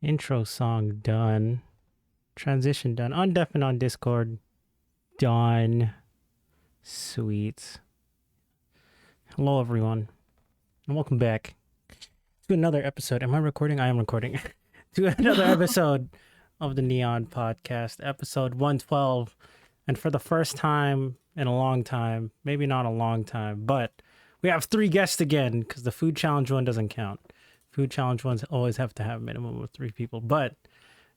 Intro song done. Transition done. On Deaf and on Discord done. Sweet. Hello, everyone, and welcome back to another episode. Am I recording? I am recording. To another episode of the Neon Podcast, episode 112. And for the first time in a long time, maybe not a long time, but we have 3 guests again because the food challenge one doesn't count. Food challenge ones always have to have a minimum of 3 people. But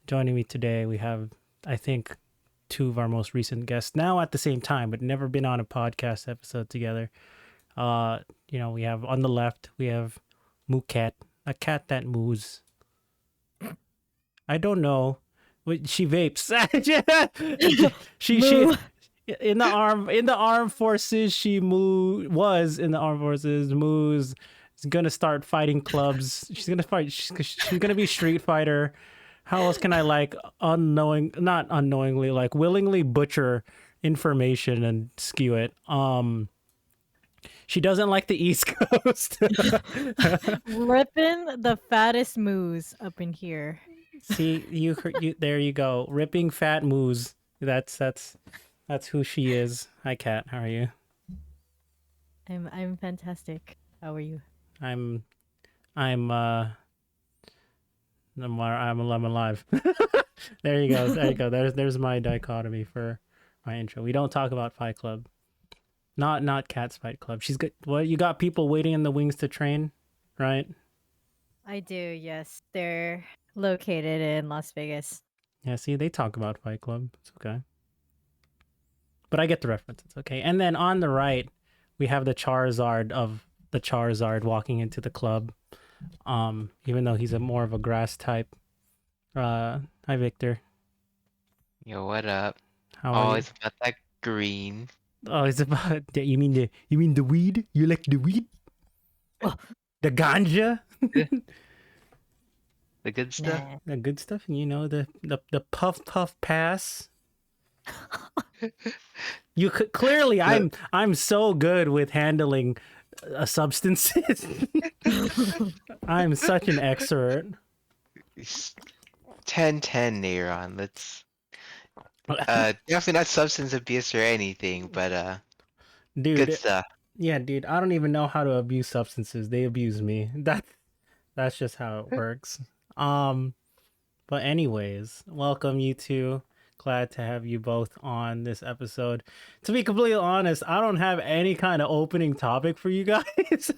joining me today, we have, I think, 2 of our most recent guests now at the same time, but never been on a podcast episode together. We have on the left, we have Moo Cat, a cat that moos. I don't know. She vapes. she in the armed forces. She was in the armed forces. Moves is gonna start fighting clubs. She's gonna fight. She's gonna be Street Fighter. How else can I not unknowingly, like willingly butcher information and skew it? She doesn't like the East Coast. Ripping the fattest moose up in here. See, you there you go. Ripping fat moose. That's who she is. Hi Kat, how are you? I'm fantastic. How are you? I'm alive. There you go. There's my dichotomy for my intro. We don't talk about Fight Club. Not Cat's Fight Club. She's good. What, you got people waiting in the wings to train, right? I do, yes. They're located in Las Vegas. Yeah, see, they talk about Fight Club. It's okay. But I get the reference. It's okay. And then on the right, we have the Charizard of the Charizard walking into the club. Even though he's more of a grass type. Hi Victor. Yo, what up? How are you? It's about that green. Oh, it's about you mean the weed? You like the weed? Oh. The ganja? The good stuff? Nah. The good stuff, the puff pass. You could clearly I'm so good with handling substances. I'm such an expert. 10-10 Neyron. Let's definitely not substance abuse or anything, but Dude, good stuff. Yeah, dude, I don't even know how to abuse substances. They abuse me. That's just how it works. But anyways, welcome you two. Glad to have you both on this episode. To be completely honest, I don't have any kind of opening topic for you guys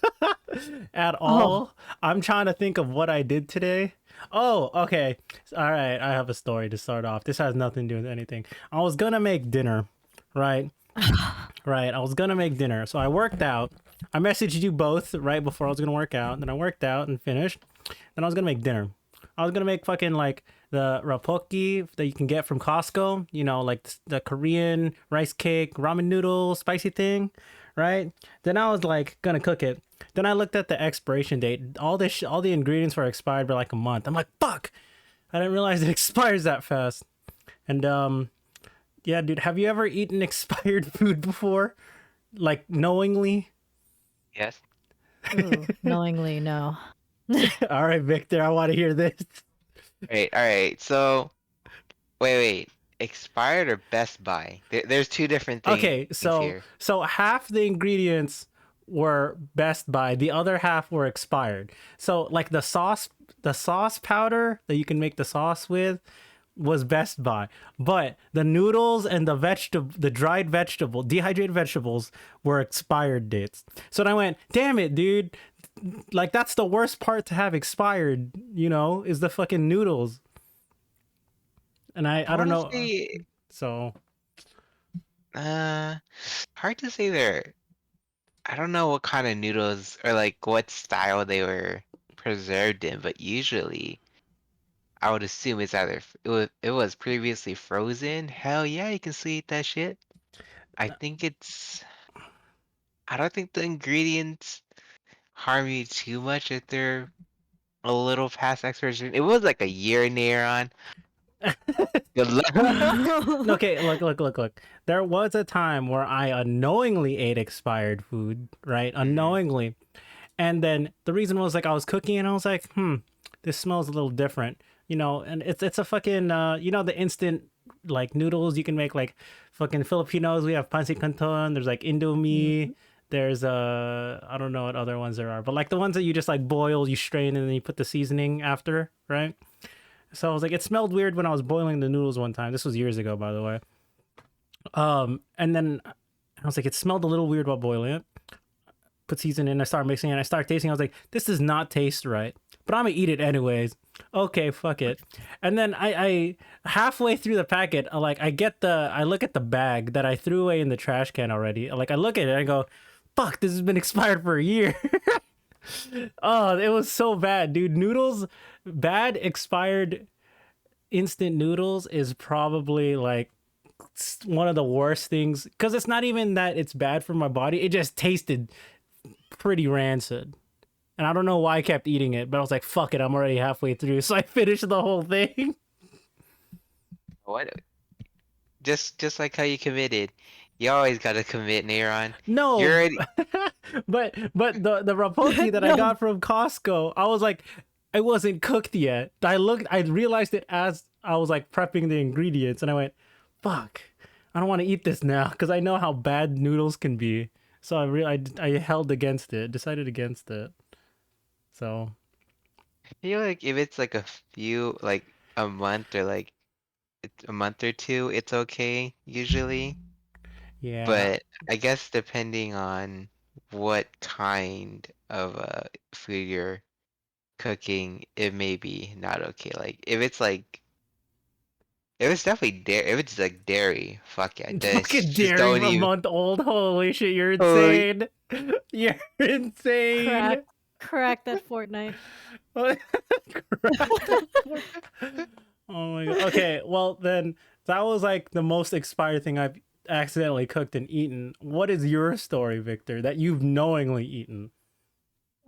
at all. I'm trying to think of what I did today. Oh, okay. All right, I have a story to start off. This has nothing to do with anything. I was gonna make dinner, right? Right, I was gonna make dinner. So I worked out. I messaged you both right before I was gonna work out. Then I worked out and finished. Then I was gonna make dinner. I was gonna make fucking like the rapoki that you can get from Costco, like the Korean rice cake, ramen noodle, spicy thing, right? Then I was like gonna cook it. Then I looked at the expiration date. All the ingredients were expired by like a month. I'm like, fuck! I didn't realize it expires that fast. And yeah, dude, have you ever eaten expired food before? Like knowingly? Yes. Ooh, knowingly, no. All right, Victor, I want to hear this. All right. So, wait. Expired or Best Buy? There's 2 different things. Okay, here. so half the ingredients were Best Buy, the other half were expired. So like the sauce powder that you can make the sauce with was Best Buy, but the noodles and the dried dehydrated vegetables were expired dates. So then I went, damn it, dude. Like that's the worst part to have expired, is the fucking noodles. And I don't know. So hard to say there. I don't know what kind of noodles or like what style they were preserved in, but usually I would assume it's either it was previously frozen. Hell yeah, you can still eat that shit. I don't think the ingredients harm you too much if they're a little past expiration. It was like a year near on. Good luck. Okay, look. There was a time where I unknowingly ate expired food, right? Unknowingly. And then the reason was like I was cooking and I was like, this smells a little different. and it's a fucking the instant like noodles you can make, like fucking Filipinos. We have pansit canton. There's like Indomie. Mhm. There's I don't know what other ones there are, but like the ones that you just like boil, you strain, and then you put the seasoning after, right? So I was like, it smelled weird when I was boiling the noodles one time. This was years ago, by the way. And then I was like, it smelled a little weird while boiling it. Put seasoning in, I started mixing it, and I started tasting. I was like, this does not taste right, but I'm gonna eat it anyways. Okay, fuck it. And then I halfway through the packet, I look at the bag that I threw away in the trash can already. Like I look at it, and I go, fuck, this has been expired for a year. Oh, it was so bad, dude. Noodles, bad expired instant noodles is probably like one of the worst things, because it's not even that it's bad for my body. It just tasted pretty rancid. And I don't know why I kept eating it, but I was like, fuck it, I'm already halfway through. So I finished the whole thing. What? Just like how you committed. You always gotta commit, Nairon. You're No, already. but the rapoki that I No. got from Costco, I was like, it wasn't cooked yet. I realized it as I was like prepping the ingredients, and I went, fuck, I don't want to eat this now because I know how bad noodles can be. So I held against it, decided against it. So I feel like if it's like like a month or like it's a month or two, it's okay usually. yeah, But I guess depending on what kind of food you're cooking, it may be not okay. Like if it's definitely dairy, if it's like dairy, fuck yeah, fucking just dairy don't a even. month old. Holy shit, you're Oh, insane. You're insane. Crack, crack that Fortnite. Crack that fork. Oh my god. Okay, well then that was like the most expired thing I've accidentally cooked and eaten. What is your story, Victor, that you've knowingly eaten?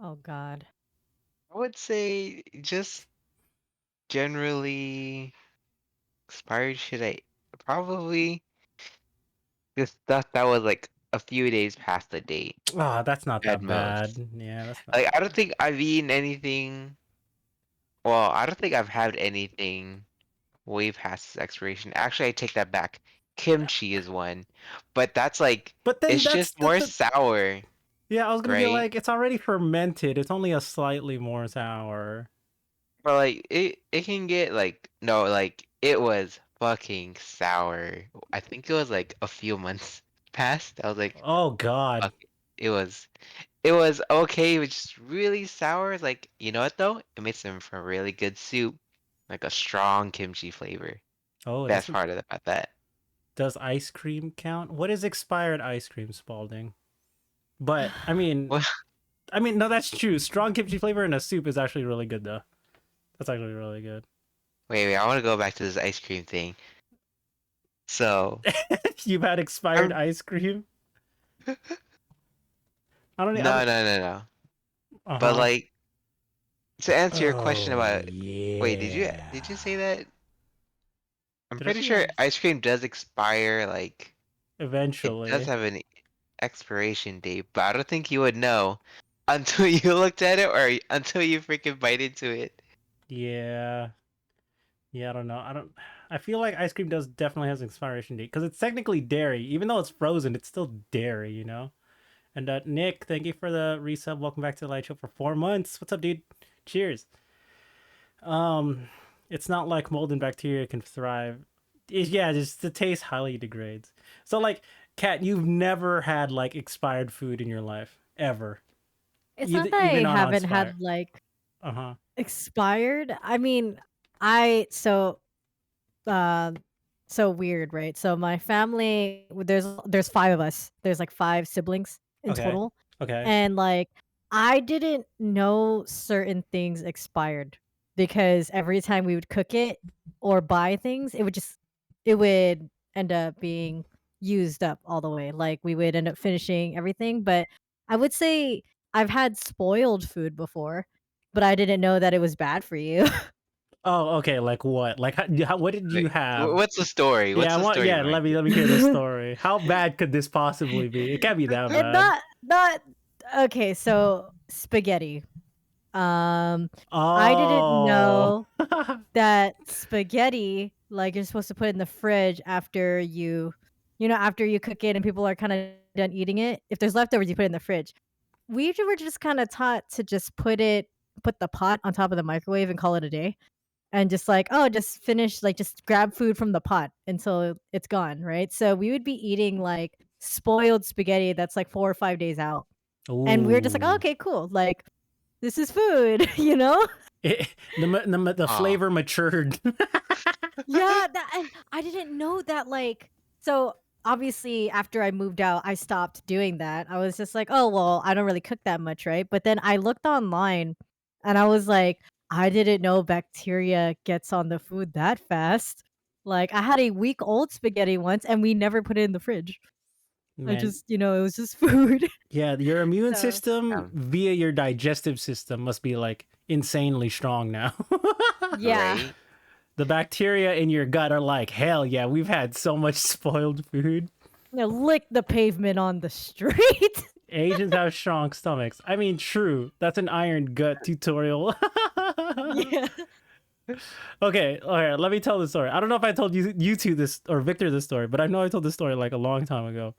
Oh God. I would say just generally expired shit. I probably just stuff that was like a few days past the date Ah, that's not at that bad. most. Yeah, that's not Like that I don't bad. think I've eaten anything. Well, I don't think I've had anything way past its expiration. Actually, I take that back. Kimchi is one, but that's like But then it's that's just more sour, yeah, I was gonna be right? like, it's already fermented. It's only a slightly more sour. But like it can get like no, like it was fucking sour. I think it was like a few months past. I was like, Oh god. fuck, it was it was okay, it was just really sour. It's like, you know what though? It made some for really good soup, like a strong kimchi flavor. Oh, Best part of about that. does ice cream count? What is expired ice cream, Spalding? But Well, no, that's true. Strong kimchi flavor in a soup is actually really good, though. That's actually really good. wait, I want to go back to this ice cream thing. So, You've had expired I'm ice cream? I no, don't. no, no, no. Uh But huh. like to answer your question Oh about, wait, did you yeah. say that? I'm Did I pretty say sure that? ice cream does expire, like it does Eventually. have an expiration date, but I don't think you would know until you looked at it or until you freaking bite into it. Yeah. Yeah, I don't know. I don't. I feel like ice cream does definitely has an expiration date because it's technically dairy, even though it's frozen. It's still dairy, you know. And Nick, thank you for the resub. Welcome back to the light show for 4 months. What's up, dude? Cheers. Um, it's not like mold and bacteria can thrive. Yeah, just the taste highly degrades. So like, Kat, you've never had like expired food in your life ever, It's not that even I on haven't Unspire. had like Uh huh. expired. I mean, I um so weird, right? So my family, there's five of us. There's like five siblings in Okay. total, Okay. and like I didn't know certain things expired because every time we would cook it or buy things, it would end up being used up all the way. Like we would end up finishing everything, but I would say I've had spoiled food before, but I didn't know that it was bad for you. Oh, okay. Like what? Like what did you Wait, have? what's the story? Yeah, What's I the want. story Yeah, behind let me hear the story. How bad could this possibly be? It can't be that And bad. not okay, so spaghetti. Um, I didn't Oh. know that spaghetti, like, you're supposed to put in the fridge after after you cook it and people are kinda done eating it. If there's leftovers, you put it in the fridge. We were just kinda taught to just put the pot on top of the microwave and call it a day, and just like, "Oh, just finish like, just grab food from the pot until it's gone," right? So, we would be eating, like, spoiled spaghetti that's, like, 4 or 5 days out, and we were just like, "Oh, Ooh. okay, cool, like, this is food," you know? The Oh. flavor matured. Yeah, that and I didn't know that, like so, obviously, after I moved out, I stopped doing that. I was just like, "Oh, well, I don't really cook that much, right?" But then I looked online, and I was like, "I didn't know bacteria gets on the food that fast." Like, I had a week-old spaghetti once, and we never put it in the fridge. I Man, just it was just food. yeah, your immune So system Um, via your digestive system must be like insanely strong now. yeah. right? The bacteria in your gut are like, hell yeah, we've had so much spoiled food. Lick the pavement on the street. Asians have strong stomachs. I mean, true. That's an iron gut tutorial. Yeah. Okay, all right, let me tell the story. I don't know if I told you two this or Victor this story, but I know I told this story like a long time ago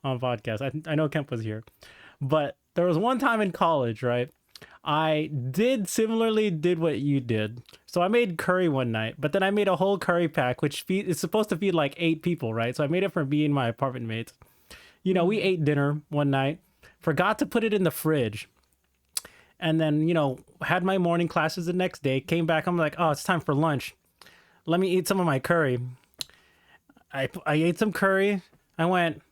on podcast. I know Kemp was here. But there was one time in college, right? I did what you did. So I made curry one night, but then I made a whole curry pack, which is supposed to feed like 8 people, right? So I made it for me and my apartment mates. We Mhm. ate dinner one night, forgot to put it in the fridge, and then had my morning classes the next day. Came back, I'm like, oh, it's time for lunch. Let me eat some of my curry. I ate some curry. I went,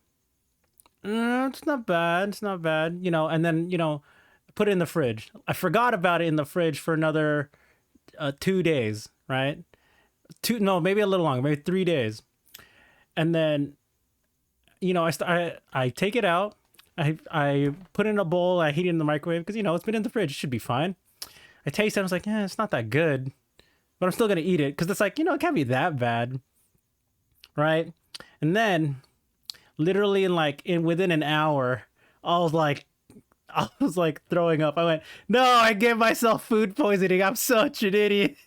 it's not bad. It's not bad. And then put it in the fridge. I forgot about it in the fridge for another 2 days, right? No, maybe a little longer, maybe 3 days. And then I take it out. I put it in a bowl. I heat it in the microwave because it's been in the fridge. It should be fine. I taste it. I was like, it's not that good, but I'm still gonna eat it because it's like it can't be that bad, right? And then literally in within an hour, I was like I was like throwing up. I went, no, I gave myself food poisoning. I'm such an idiot.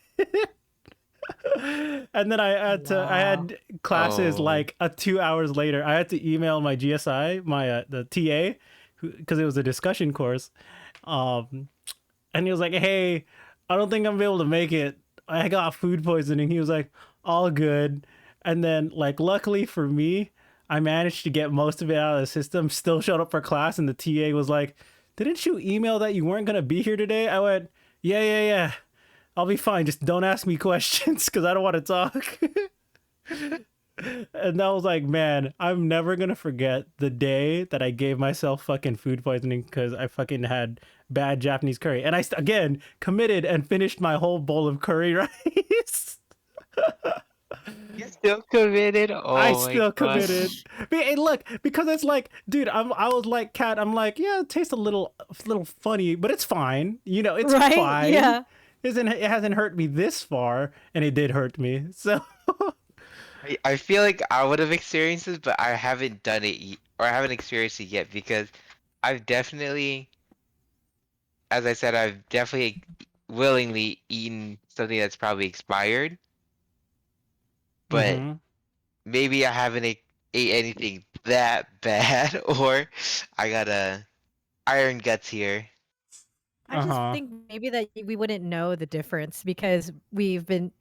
And then I Wow. had classes Oh, like 2 hours later. I had to email my GSI, my the TA, because it was a discussion course. Um, and he was like, "Hey, I don't think I'm gonna be able to make it. I got food poisoning." He was like, "All good." And then like luckily for me, I managed to get most of it out of the system. Still showed up for class, and the TA was like, "Didn't you email that you weren't gonna be here today?" I went, "Yeah, yeah, yeah. I'll be fine. Just don't ask me questions because I don't want to talk." And I was like, man, I'm never gonna forget the day that I gave myself fucking food poisoning because I fucking had bad Japanese curry. And again committed and finished my whole bowl of curry rice. you still committed? I Oh my still committed. gosh. Hey, look, because it's like, dude, I was like, Kat, I'm like, yeah, it tastes a little funny, but it's fine. It's Right? fine. Yeah. It hasn't hurt me this far, and it did hurt me. So I feel like I would have experienced this, but I haven't done it or I haven't experienced it yet because I've definitely, as I said, I've definitely willingly eaten something that's probably expired, but mm-hmm. maybe I haven't ate anything that bad, or I got a iron guts here. I just Uh-huh. think maybe that we wouldn't know the difference because we've been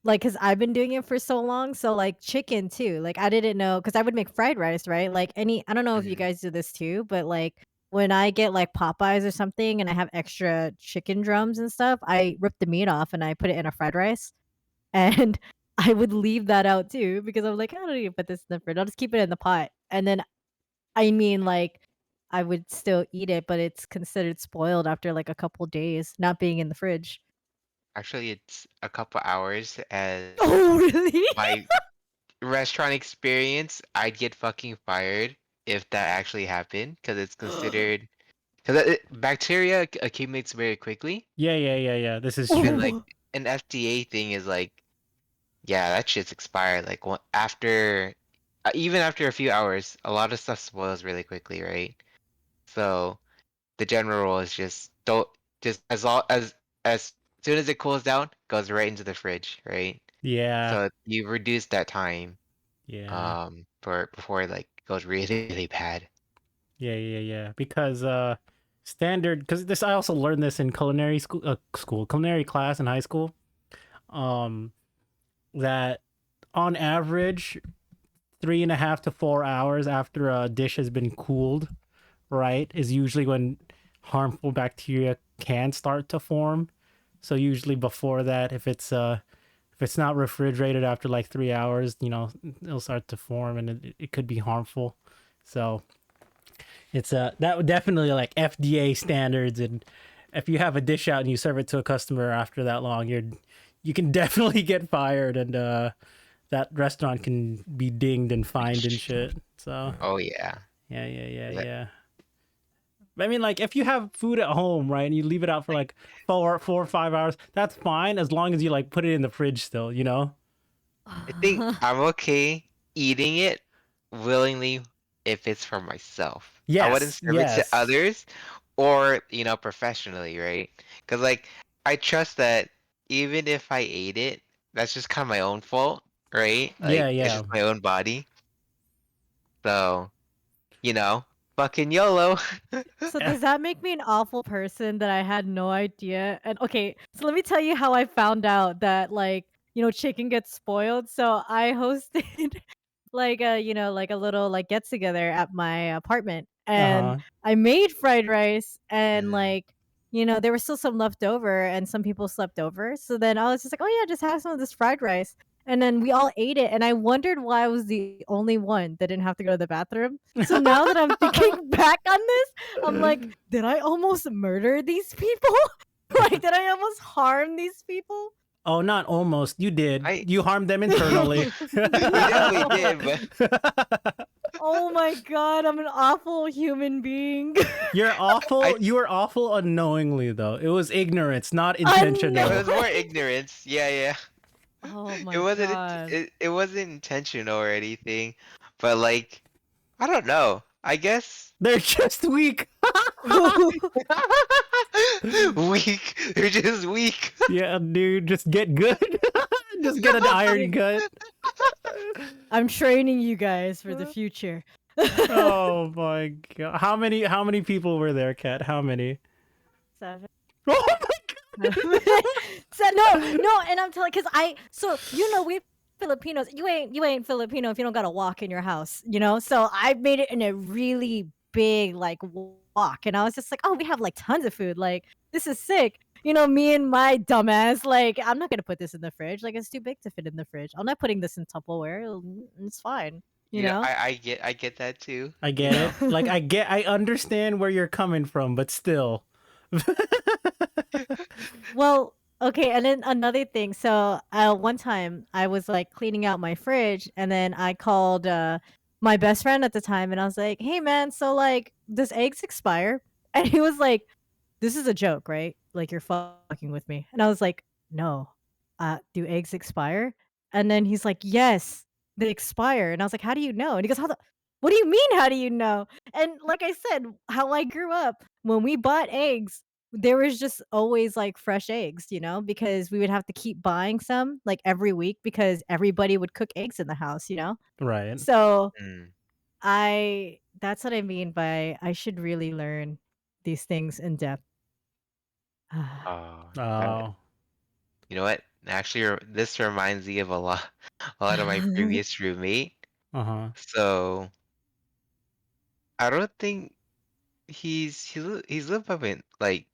like, because I've been doing it for so long, so, like, chicken too, like, I didn't know because I would make fried rice, right? Like, I don't know if you Mhm. guys do this too, but, like, when I get, like, Popeyes or something and I have extra chicken drums and stuff, I rip the meat off and I put it in a fried rice, and I would leave that out too because I'm like, "I don't need to put this in the fridge, I'll just keep it in the pot," and then I mean, like, I would still eat it, but it's considered spoiled after, like, a couple days not being in the fridge. Actually, it's a couple hours as Oh, really? my restaurant experience, I'd get fucking fired if that actually happened because it's considered because bacteria accumulates very quickly, Yeah, yeah, yeah, yeah. This is and true. like Oh. an FDA thing is like, yeah, that shit's expired. Like after, even after a few hours, a lot of stuff spoils really quickly, right? So the general rule is just don't. just as soon as it cools down, goes right into the fridge, right? Yeah, So you reduce that time yeah, for before it like goes really, really bad. yeah. Because standard. Because this I also learned this in culinary culinary class in high school. Um, that on average 3.5 to 4 hours after a dish has been cooled, right, is usually when harmful bacteria can start to form. So usually before that, if it's not refrigerated after like 3 hours, it'll start to form and it could be harmful. So it's that would definitely like FDA standards, and if you have a dish out and you serve it to a customer after that long, you can definitely get fired, and that restaurant can be dinged and fined and shit. So Oh yeah. That- yeah. I mean, like if you have food at home, right, and you leave it out for like 4 or 5 hours, that's fine as long as you like put it in the fridge still, you know. I think I'm okay eating it willingly if it's for myself. I wouldn't Yes, serve it to yes, others or, professionally, right? Because, like, I trust that even if I ate it, that's just kind of my own fault, right? yeah, Like, it's yeah. just my own body. So, you know, fucking YOLO. So Eh, does that make me an awful person that I had no idea? And okay, so let me tell you how I found out that like, chicken gets spoiled. So I hosted like like a little like get together at my apartment, and uh-huh. I made fried rice, and Mm. like there was still some left over and some people slept over, so then I was just like, oh yeah, just have some of this fried rice, and then we all ate it, and I wondered why I was the only one that didn't have to go to the bathroom. So now that I'm thinking back on this, I'm like, did I almost murder these people? Like, did I almost harm these people? Oh, not almost. You did. I You harmed them internally. You definitely No. did, but Oh my god, I'm an awful human being. You're I awful. You were awful unknowingly, though. It was ignorance, not it intentional. was more Unknowing. ignorance. Yeah, yeah. Oh It my wasn't god. it wasn't intentional or anything, but like I don't know. I guess They're just weak. weak. They're just weak. Yeah, dude, just get good. Just get an iron Like, gut. I'm training you guys for the future. Oh my god. How many people were there, Kat? How many? 7. Oh my So no, and I'm telling, because we Filipinos, you ain't Filipino if you don't got a wok in your house, So I made it in a really big like wok, and I was just like, oh, we have like tons of food, like this is sick. Me and my dumbass, like, I'm not gonna put this in the fridge, like it's too big to fit in the fridge. I'm not putting this in Tupperware. It's fine, you know. I get that too. I You get it. know. Like I understand where you're coming from, but still. Well, okay, and then another thing. So, one time I was like cleaning out my fridge, and then I called my best friend at the time, and I was like, "Hey, man, so like, does eggs expire?" And he was like, "This is a joke, right? Like, you're fucking with me." And I was like, "No, do eggs expire?" And then he's like, "Yes, they expire." And I was like, "How do you know?" And he goes, What do you mean? How do you know?" And like I said, how I grew up, when we bought eggs, there was just always like fresh eggs, because we would have to keep buying some like every week because everybody would cook eggs in the house. Right. So Mm. I that's what I mean by I should really learn these things in depth. Oh, that Oh. you know what? Actually, this reminds me of a lot of my previous roommate. Uh-huh. So I don't think he's lived up in like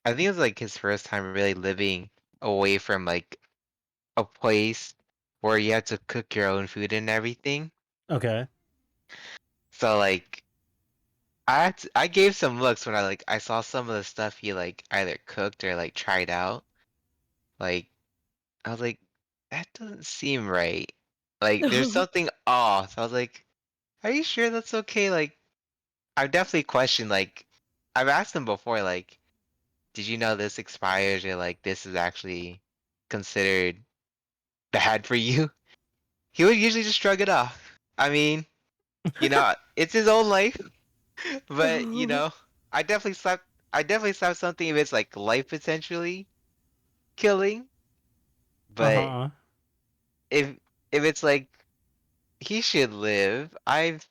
I think it was like his first time really living away from like a place where you have to cook your own food and everything. Okay. So like I gave some looks when I saw some of the stuff he like either cooked or like tried out. Like I was like, that doesn't seem right. Like there's something off. I was like, are you sure that's okay? Like I've definitely questioned like I've asked him before, like, did you know this expires or like this is actually considered bad for you? He would usually just shrug it off. I mean, it's his own life, but I definitely slept I definitely stop something if it's like life potentially killing. But Uh-huh. if if it's like he should live, I've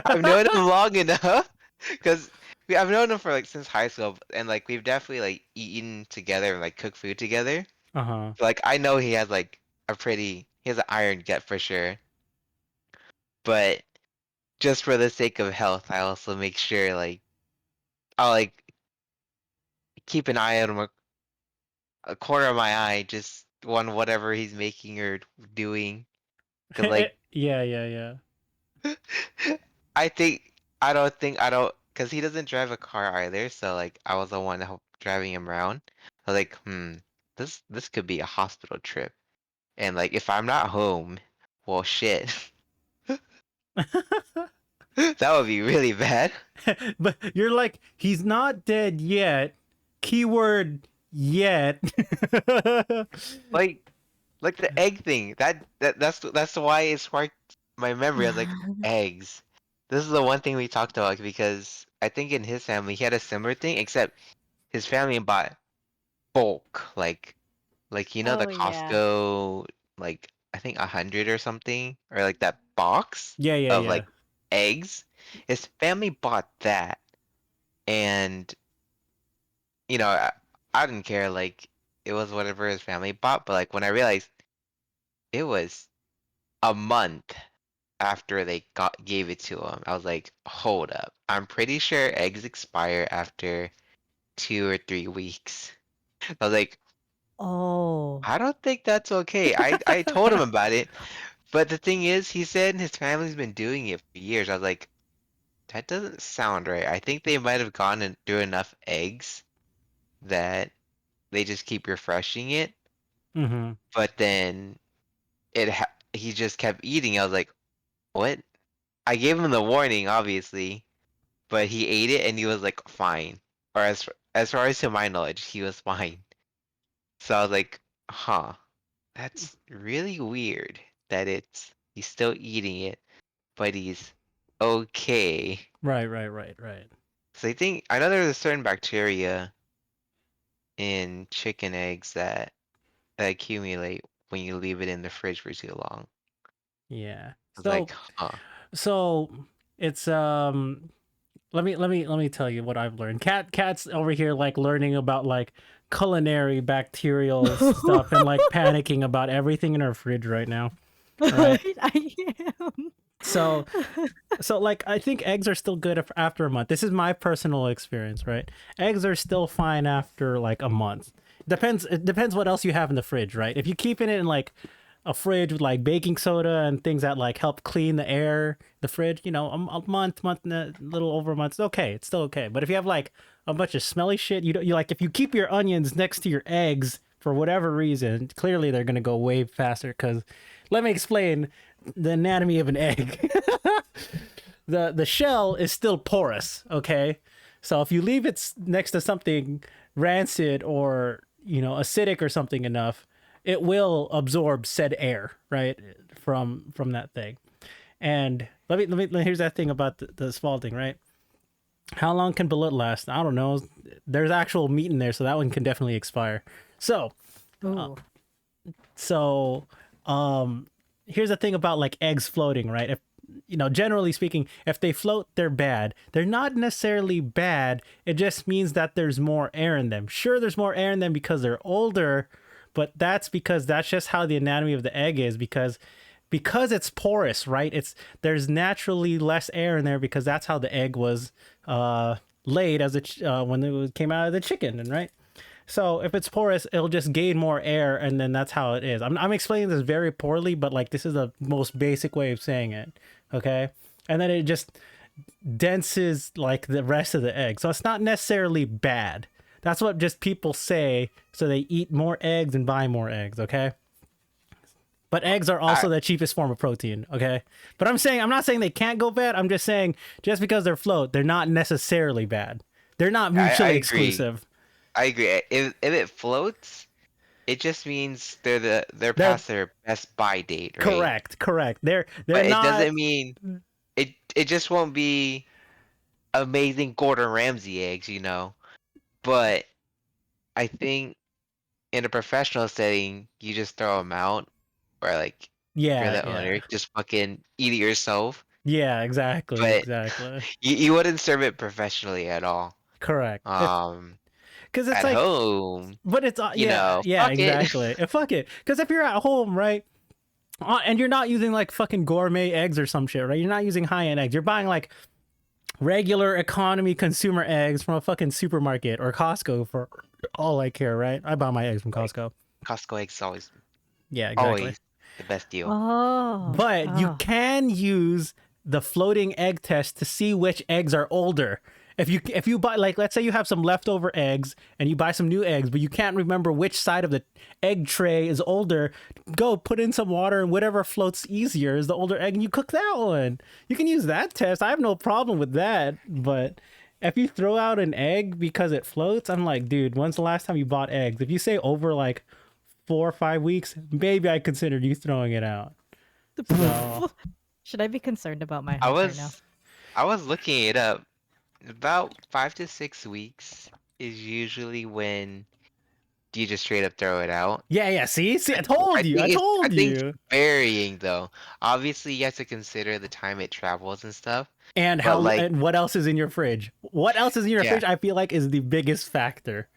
known him long enough because I've known him for like since high school, and like we've definitely like eaten together and like cooked food together. Uh-huh. So, like I know he has like he has an iron gut for sure. But just for the sake of health, I also make sure like I'll like keep an eye on him a corner of my eye just on whatever he's making or doing. Cause like Yeah, yeah, yeah. I don't cause he doesn't drive a car either, so like I was the one driving him around. I was like, this could be a hospital trip. And like if I'm not home, well shit. That would be really bad. But you're like, he's not dead yet. Keyword yet. Like like the egg thing. That's why it sparked my memory. I was like, eggs. This is the one thing we talked about because I think in his family he had a similar thing, except his family bought bulk, like you know the Oh yeah. Costco like I think 100 or something, or like that box Yeah, yeah, of yeah. like eggs. His family bought that, and I didn't care. Like it was whatever his family bought, but like when I realized it was a month after they gave it to him, I was like, hold up. I'm pretty sure eggs expire after 2 or 3 weeks. I was like, Oh. I don't think that's okay. I told him about it, but the thing is, he said his family's been doing it for years. I was like, that doesn't sound right. I think they might have gone and through enough eggs that they just keep refreshing it, Mm-hmm. but then he just kept eating. I was like, what? I gave him the warning, obviously, but he ate it and he was like fine. Or as far as to my knowledge, he was fine. So I was like, huh, that's really weird that he's still eating it, but he's okay. Right, right, right, right. So I know there's a certain bacteria in chicken eggs that accumulate when you leave it in the fridge for too long. Yeah. I was like, So huh. so it's let me tell you what I've learned. Cat's over here like learning about like culinary bacterial stuff and like panicking about everything in her fridge right now. All right. I am. So like I think eggs are still good after a month. This is my personal experience, right? Eggs are still fine after like a month. It depends what else you have in the fridge, right? If you keep it in like a fridge with like baking soda and things that like help clean the air, the fridge, a month and a little over a month, it's okay. It's still okay. But if you have like a bunch of smelly shit, you like if you keep your onions next to your eggs for whatever reason, clearly they're gonna go way faster. Because let me explain the anatomy of an egg. The shell is still porous, okay? So if you leave it next to something rancid or, acidic or something enough, it will absorb said air, right? From that thing. And here's that thing about the spalding, right? How long can bullet last? I don't know. There's actual meat in there, so that one can definitely expire. So, Ooh. so um here's the thing about like eggs floating, right? If generally speaking, if they float, they're bad. They're not necessarily bad. It just means that there's more air in them. Sure, there's more air in them because they're older, but that's because that's just how the anatomy of the egg is, because it's porous, right? There's naturally less air in there because that's how the egg was laid as when it came out of the chicken, and right. So if it's porous, it'll just gain more air, and then that's how it is. I'm explaining this very poorly, but like this is the most basic way of saying it. Okay, and then it just denses like the rest of the egg. So it's not necessarily bad. That's what just people say, so they eat more eggs and buy more eggs. Okay. But eggs are I also the cheapest form of protein, okay? But I'm not saying they can't go bad. I'm just saying just because they're float, they're not necessarily bad. They're not I mutually agree. exclusive. I agree. If it floats, it just means they're They're past their best buy date, right? correct. They're But it not. doesn't mean it just won't be amazing Gordon Ramsay eggs. but I think in a professional setting, you just throw them out, or like if you're Yeah, the owner, yeah. just fucking eat it yourself. Yeah, exactly, But exactly. you wouldn't serve it professionally at all. Correct. It's Um, because it's at like, home, but it's yeah, yeah, fuck it. exactly. And fuck it. Because if you're at home, right, and you're not using like fucking gourmet eggs or some shit, right? You're not using high end eggs. You're buying like regular economy consumer eggs from a fucking supermarket or Costco for all I care, right? I buy my eggs from Like Costco. Costco eggs is Yeah, exactly. always the best deal. Oh, But you oh. can use the floating egg test to see which eggs are older. If you buy, like, let's say you have some leftover eggs and you buy some new eggs, but you can't remember which side of the egg tray is older, go put in some water and whatever floats easier is the older egg, and you cook that one. You can use that test. I have no problem with that. But if you throw out an egg because it floats, I'm like, dude, when's the last time you bought eggs? If you say over like 4 or 5 weeks, maybe I considered you throwing it out. So Should I be concerned about my I health right now? was I was looking it up. About 5 to 6 weeks is usually when you just straight up throw it out. yeah, see, I I told you, think I it's I told think you. varying though. Obviously, you have to consider the time it travels and stuff. And But how like, and what else is in your fridge? What else is in your yeah, fridge? I feel like is the biggest factor.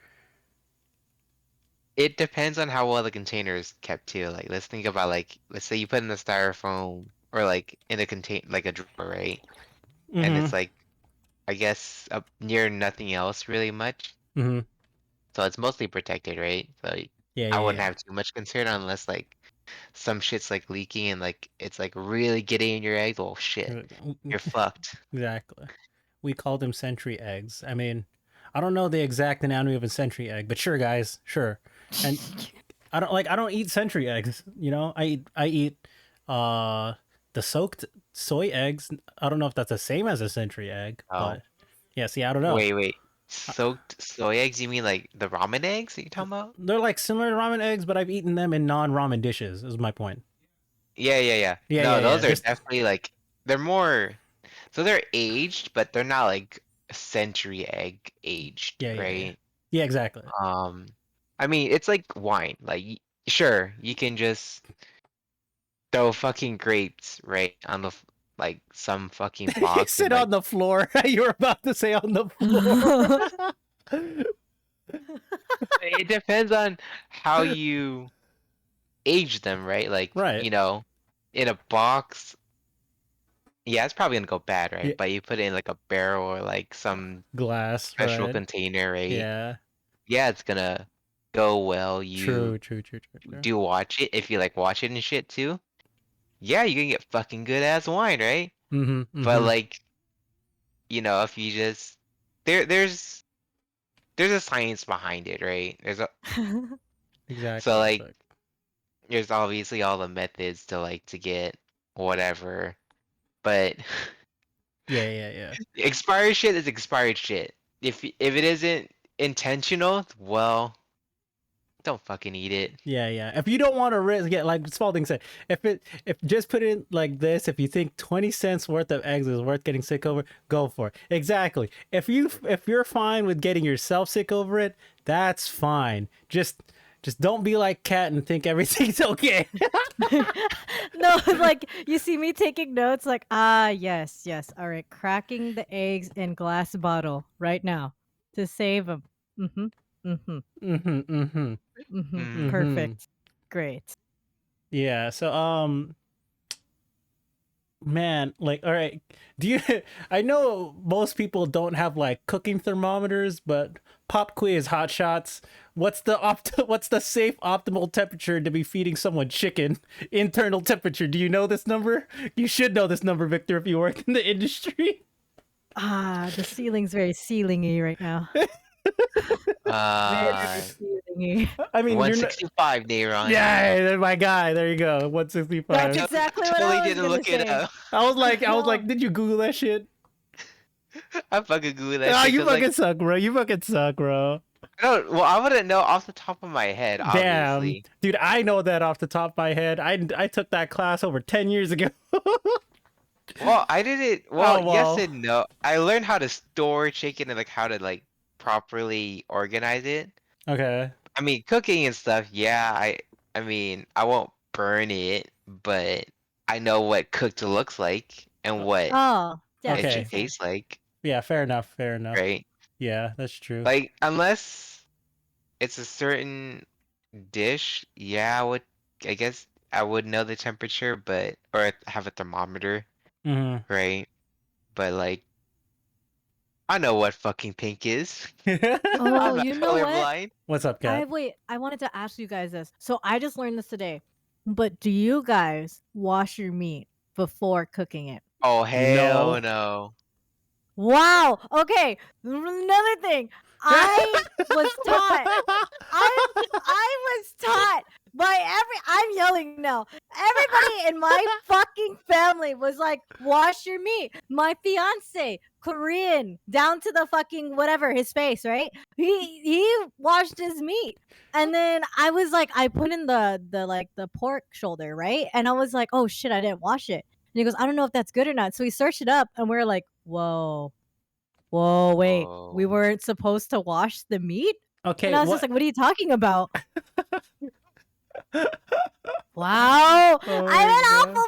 it depends on how well the container is kept too. Like, let's think about like, let's say you put in the styrofoam or like in a contain like a drawer, right? And Mm-hmm. it's like, I guess up near nothing else really much. Mm-hmm. So it's mostly protected, right? So like, Yeah, I yeah, wouldn't yeah. have too much concern unless like some shit's like leaking and like it's like really getting in your eggs. Oh shit, you're fucked. Exactly. We call them century eggs. I mean, I don't know the exact anatomy of a century egg, but sure, guys, sure. And I don't eat century eggs. You know, I eat uh the soaked soy eggs. I don't know if that's the same as a century egg, Oh, but yeah. See, I don't know. wait. Soaked soy eggs? You mean like the ramen eggs that you're talking about? They're like similar to ramen eggs, but I've eaten them in non-ramen dishes. Is my point. Yeah. Yeah, No, yeah, yeah. those are Just definitely like they're more so they're aged, but they're not like century egg aged, yeah. right? Yeah, exactly. Um, I mean, it's like wine. Like, sure, you can just throw fucking grapes right on the like some fucking You box and sit like on the floor. You were about to say on the floor. it depends on how you age them, right? Like, Right. in a box, yeah, it's probably gonna go bad, Yeah. right? But you put it in like a barrel or like some Glass, special right? container, right? Yeah. Yeah, it's gonna go well. You True. do watch it if you like watch it and shit too. Yeah, you can get fucking good ass wine, right? But Mm-hmm. like, if you just there's a science behind it, right? So Exactly. like there's obviously all the methods to like to get whatever, but Yeah. expired shit is expired shit. If it isn't intentional, well, don't fucking eat it. Yeah. If you don't want to risk, yeah, like Spalding said, if just put it like this, if you think 20 cents worth of eggs is worth getting sick over, go for it. Exactly. If you're fine with getting yourself sick over it, that's fine. Just don't be like Cat and think everything's okay. No, like you see me taking notes, like, yes. All right, cracking the eggs in glass bottle right now to save them. Mm-hmm. Mm-hmm. Mm-hmm. Mm-hmm. Mm. Mm-hmm. Perfect. Great. Yeah. So man, like, all right, do you I know most people don't have like cooking thermometers, but pop quiz hot shots, what's the safe optimal temperature to be feeding someone chicken? Internal temperature, do you know this number? You should know this number, Victor, if you work in the industry. The ceiling's very ceilingy right now. Very Uh, ceilingy. I mean, you're not. 165, Neyron. Yeah, my guy, there you go, That's 165. exactly what Totally I was didn't gonna look it say. up. No. Did you Google that shit? I fucking googled that Oh, shit you because like fucking suck, bro. You fucking suck, bro. I wouldn't know off the top of my head, Damn, obviously. dude, I know that off the top of my head. I took that class over 10 years ago. Well, I did it. Oh Well, yes well, and no. I learned how to store chicken and like how to like properly organize it. Okay. I mean, cooking and stuff, yeah, I mean, I won't burn it, but I know what cooked looks like and Uh, what Oh, yeah, it same, should Okay. same. taste like, Yeah, fair enough. Fair enough. right? Yeah, that's true. Like, unless it's a certain dish, yeah, I guess I would know the temperature, but, or have a thermometer, Mm-hmm. right? But like, I know what fucking pink is. Oh, I'm not you know what? colorblind. What's up, Kat? I wanted to ask you guys this. So I just learned this today. But do you guys wash your meat before cooking it? Oh, hell No. no. Wow. Okay. Another thing. I was taught. I was taught by I'm yelling now. Everybody in my fucking family was like, wash your meat. My fiance, Korean, down to the fucking whatever, his face, right? He washed his meat. And then I was like, I put in the pork shoulder, right? And I was like, oh shit, I didn't wash it. And he goes, I don't know if that's good or not. So we searched it up and we're like, whoa, wait. We Whoa. weren't supposed to wash the meat? And Okay, I was just what? like, what are you talking about? Wow. Oh I'm my an god. awful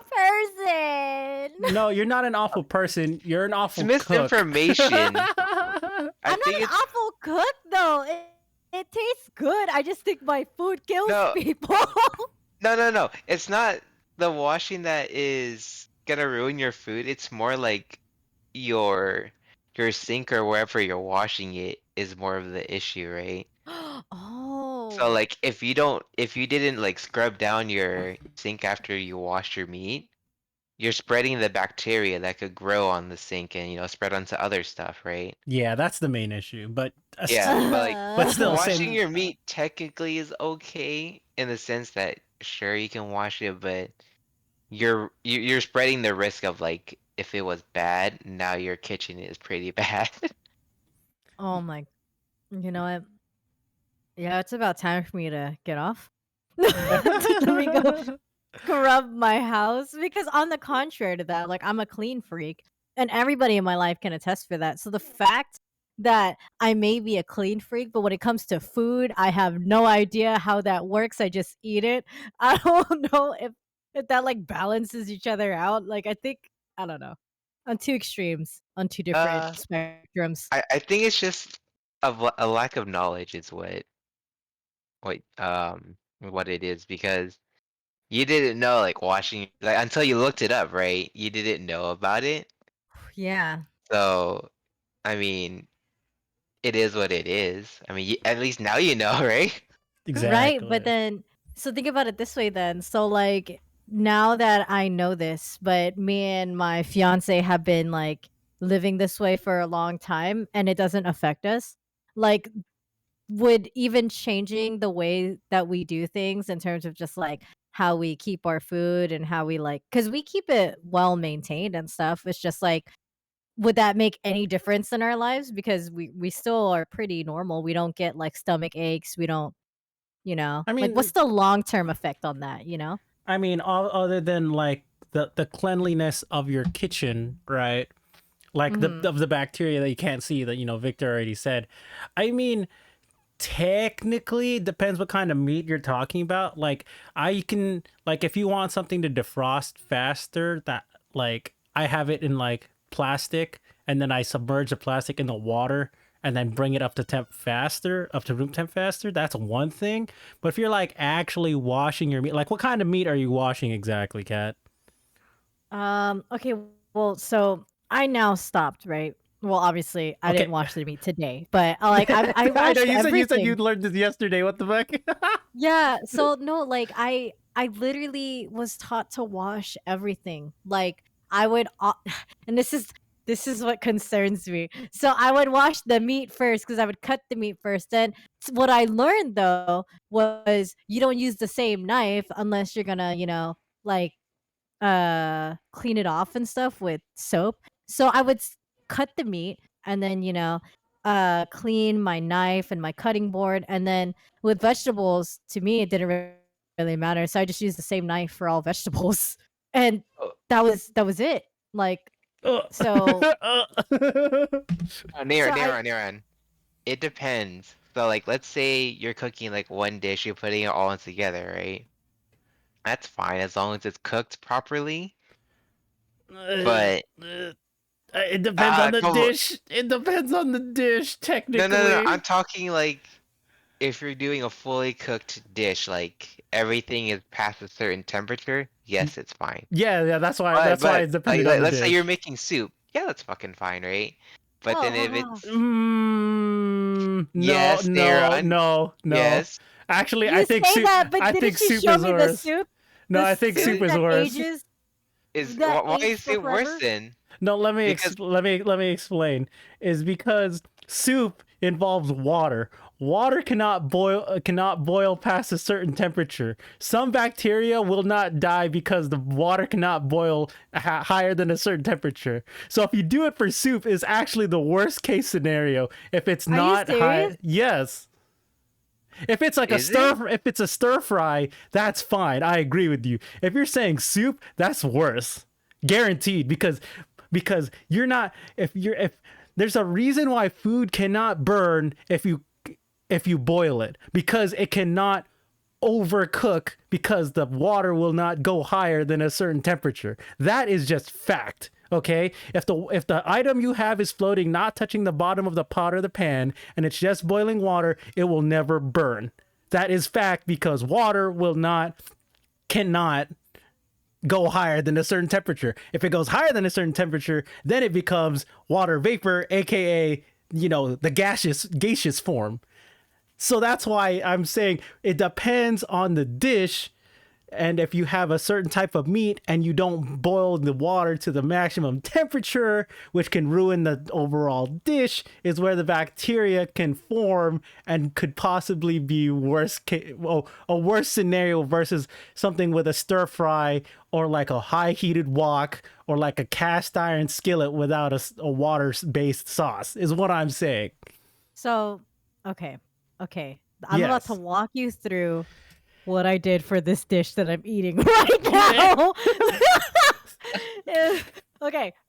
person. No, you're not an awful person. You're an It's awful cook. misinformation. I I'm not think an it's awful cook though. It tastes good. I just think my food kills no, people. no. It's not the washing that is gonna ruin your food. It's more like your your sink or wherever you're washing it is more of the issue, right? So Oh. like if you didn't like scrub down your sink after you washed your meat, you're spreading the bacteria that could grow on the sink and spread onto other stuff, right? Yeah, that's the main issue. But Yeah, but like but still, washing same. your meat technically is okay in the sense that sure you can wash it, but you're spreading the risk of like if it was bad, now your kitchen is pretty bad. Oh my. You know what? Yeah, it's about time for me to get off. Let me go scrub my house because on the contrary to that, like I'm a clean freak and everybody in my life can attest for that. So the fact that I may be a clean freak, but when it comes to food, I have no idea how that works. I just eat it. I don't know if that like balances each other out. Like I think I don't know. On two extremes, on two different uh, spectrums. I think it's just a lack of knowledge is what it is because you didn't know like washing like until you looked it up, right? You didn't know about it. Yeah. So, I mean, it is what it is. I mean, at least now you know, right? Right, but Exactly. then so think about it this way then. So like now that I know this, but me and my fiance have been like living this way for a long time and it doesn't affect us. Like would even changing the way that we do things in terms of just like how we keep our food and how we like cuz we keep it well maintained and stuff. It's just like would that make any difference in our lives because we still are pretty normal. We don't get like stomach aches. We don't I like, what's mean, the long-term effect on that, you know? all other than like the cleanliness of your kitchen, right? Like the Mhm. of the bacteria that you can't see that Victor already said. I mean, technically, it depends what kind of meat you're talking about. Like I can like if you want something to defrost faster, that like I have it in like plastic and then I submerge the plastic in the water and then bring it up to temp faster, up to room temp faster. That's one thing. But if you're like actually washing your meat, like what kind of meat are you washing exactly, Kat? Okay, well, so I now stopped, right? Well, obviously, I Okay. didn't watch the meat today, but, like, I I know watched you said you everything. learned this yesterday. What the fuck? Yeah, so no, like, I literally was taught to wash everything. Like, I would and this is what concerns me. So, I would wash the meat first because I would cut the meat first, and what I learned, though, was you don't use the same knife unless you're gonna, like clean it off and stuff with soap. So I would cut the meat and then, clean my knife and my cutting board. And then with vegetables, to me, it didn't really matter. So I just used the same knife for all vegetables. And Oh, that was it. Like, so, near, so I, near on, near on. It depends. So like let's say you're cooking like one dish, you're putting it all together, right? That's fine as long as it's cooked properly. But It depends on the come on. dish. It depends on the dish, No. I'm technically. talking like if you're doing a fully cooked dish, like everything is past a certain temperature, yes, it's fine. Yeah, that's why. But That's why but it's like dependent on the let's say you're dish. making soup. Yeah, that's fucking fine, right? But then if Oh, it's No, yes, no, Aaron, no, no. yes, Actually, you say that, but I think didn't you soup show is me the worse. soup? No, The I think is soup soup it is that worse. ages why that is aged for soup worse forever? then? No, Because let me explain. Is because soup involves water. Water cannot boil past a certain temperature. Some bacteria will not die because the water cannot boil higher than a certain temperature. So if you do it for soup, is actually the worst case scenario. If it's Are you not serious? high, yes. If it's like is it? if it's a stir fry, that's fine. I agree with you. If you're saying soup, that's worse. Guaranteed because you're not if there's a reason why food cannot burn if you boil it because it cannot overcook because the water will not go higher than a certain temperature. That is just fact. Okay, if the item you have is floating, not touching the bottom of the pot or the pan, and it's just boiling water, it will never burn. That is fact because water cannot go higher than a certain temperature. If it goes higher than a certain temperature, then it becomes water vapor, aka the gaseous form. So that's why I'm saying it depends on the dish. And if you have a certain type of meat and you don't boil the water to the maximum temperature, which can ruin the overall dish, is where the bacteria can form and could possibly be a worse scenario versus something with a stir fry or like a high heated wok or like a cast iron skillet without a water based sauce, is what I'm saying. So, okay, okay. I'm about to Yes. walk you through what I did for this dish that I'm eating right now.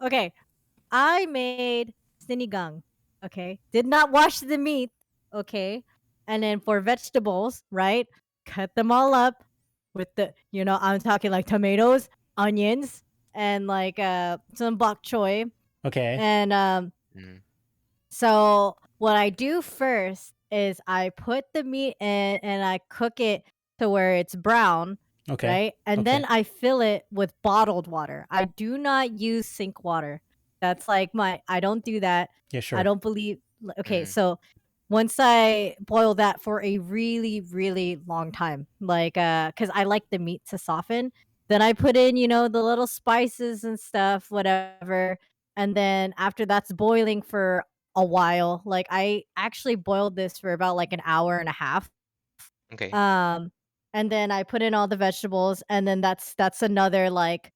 Okay. I made sinigang. Okay. Did not wash the meat. Okay. And then for vegetables, right? Cut them all up with I'm talking like tomatoes, onions, and like some bok choy. Okay. And Mm, so what I do first is I put the meat in and I cook it to where it's brown, Okay. right? And then Okay. I fill it with bottled water. I do not use sink water. That's like I don't do that. Yeah, I sure. don't believe okay, mm, so once I boil that for a really, really long time, like because I like the meat to soften, then I put in, the little spices and stuff, whatever. And then after that's boiling for a while. Like I actually boiled this for about like an hour and a half. okay. Um and then I put in all the vegetables and then that's another like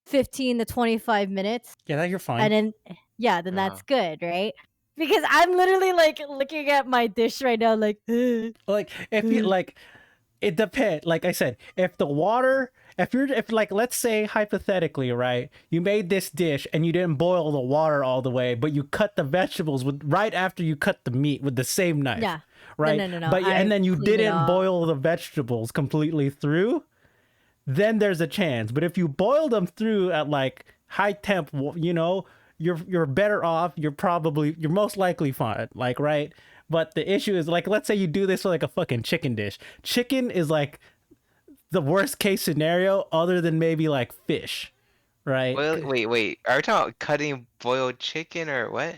15 to 25 minutes. Yeah, that you're fine. And then yeah, then Uh, that's good, right? Because I'm literally like looking at my dish right now like Like if you like it depends. Like I said, if the water, if like let's say hypothetically, right, you made this dish and you didn't boil the water all the way, but you cut the vegetables with right after you cut the meat with the same knife, yeah. No, right? no, no, no. But and I then you clean it didn't off. boil the vegetables completely through, then there's a chance. But if you boil them through at like high temp, you're better off. You're most likely fine. Like right. But the issue is like let's say you do this for like a fucking chicken dish. Chicken is like the worst case scenario, other than maybe like fish, right? wait. Are we talking about cutting boiled chicken or what?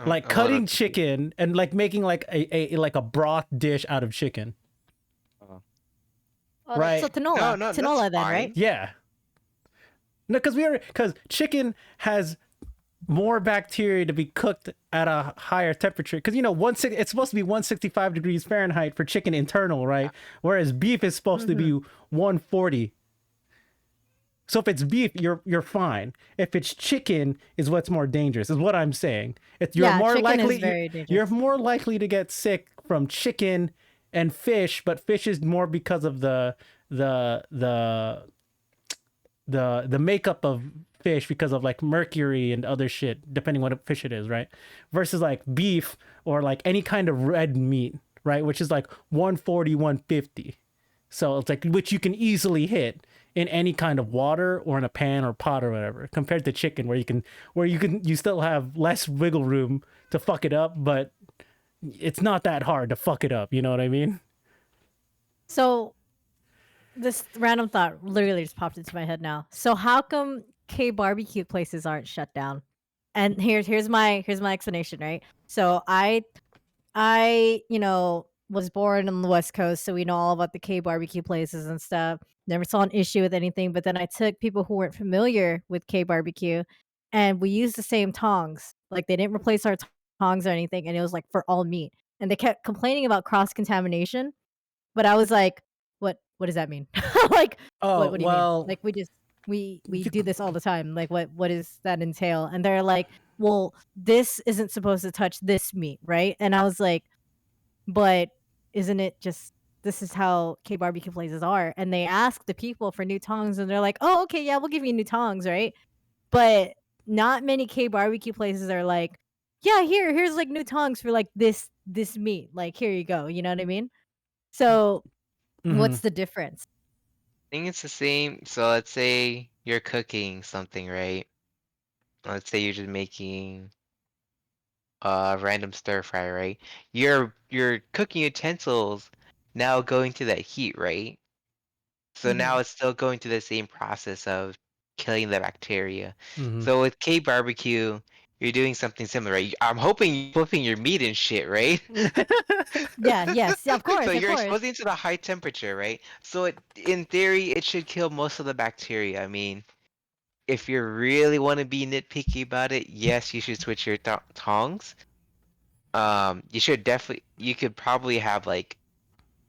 Like I'm a little cutting confused. chicken and like making like a broth dish out of chicken, Oh. Oh, so right? No, tinola. no, that's Tinola then, right? fine. Yeah. No, because chicken has more bacteria to be cooked at a higher temperature because it's supposed to be 165 degrees Fahrenheit for chicken internal, Yeah. right? Whereas beef is supposed to Mhm. be 140. So if it's beef, you're fine. If it's chicken, is what's more dangerous. Is what I'm saying. If you're Yeah, more chicken is likely very you're dangerous. more likely to get sick from chicken and fish, but fish is more because of the the makeup of fish because of like mercury and other shit, depending what fish it is, right? Versus like beef or like any kind of red meat, right? Which is like 140, 150. So it's like which you can easily hit in any kind of water or in a pan or pot or whatever, compared to chicken you still have less wiggle room to fuck it up, but it's not that hard to fuck it up. You know what I mean? So this random thought literally just popped into my head now. So how come K barbecue places aren't shut down? And here's my explanation, right? So I was born on the West Coast, so we know all about the K barbecue places and stuff. Never saw an issue with anything, but then I took people who weren't familiar with K barbecue and we used the same tongs. Like they didn't replace our tongs or anything, and it was like for all meat. And they kept complaining about cross contamination, but I was like, what does that mean? Like, Oh what do you mean? well, Like we you, do this all the time. Like what does that entail? And they're like, well, this isn't supposed to touch this meat, right? And I was like, but isn't it just this is how K barbecue places are? And they ask the people for new tongs and they're like, oh, okay, yeah, we'll give you new tongs, right? But not many K barbecue places are like, yeah, here's like new tongs for like this meat. Like here you go. You know what I mean? So mm-hmm, what's the difference? I think it's the same. So let's say you're cooking something, right? Let's say you're just making random stir fry, right? Your cooking utensils now going to that heat, right? So now Mhm. it's still going through the same process of killing the bacteria. mm-hmm. So with K barbecue, you're doing something similar, right? I'm hoping you're flipping your meat and shit, right? Yeah, yes, yeah, of So course, of you're course. exposing it to the high temperature, right? So in theory, it should kill most of the bacteria. I mean, if you really want to be nitpicky about it, yes, you should switch your tongs. You should definitely, you could probably have like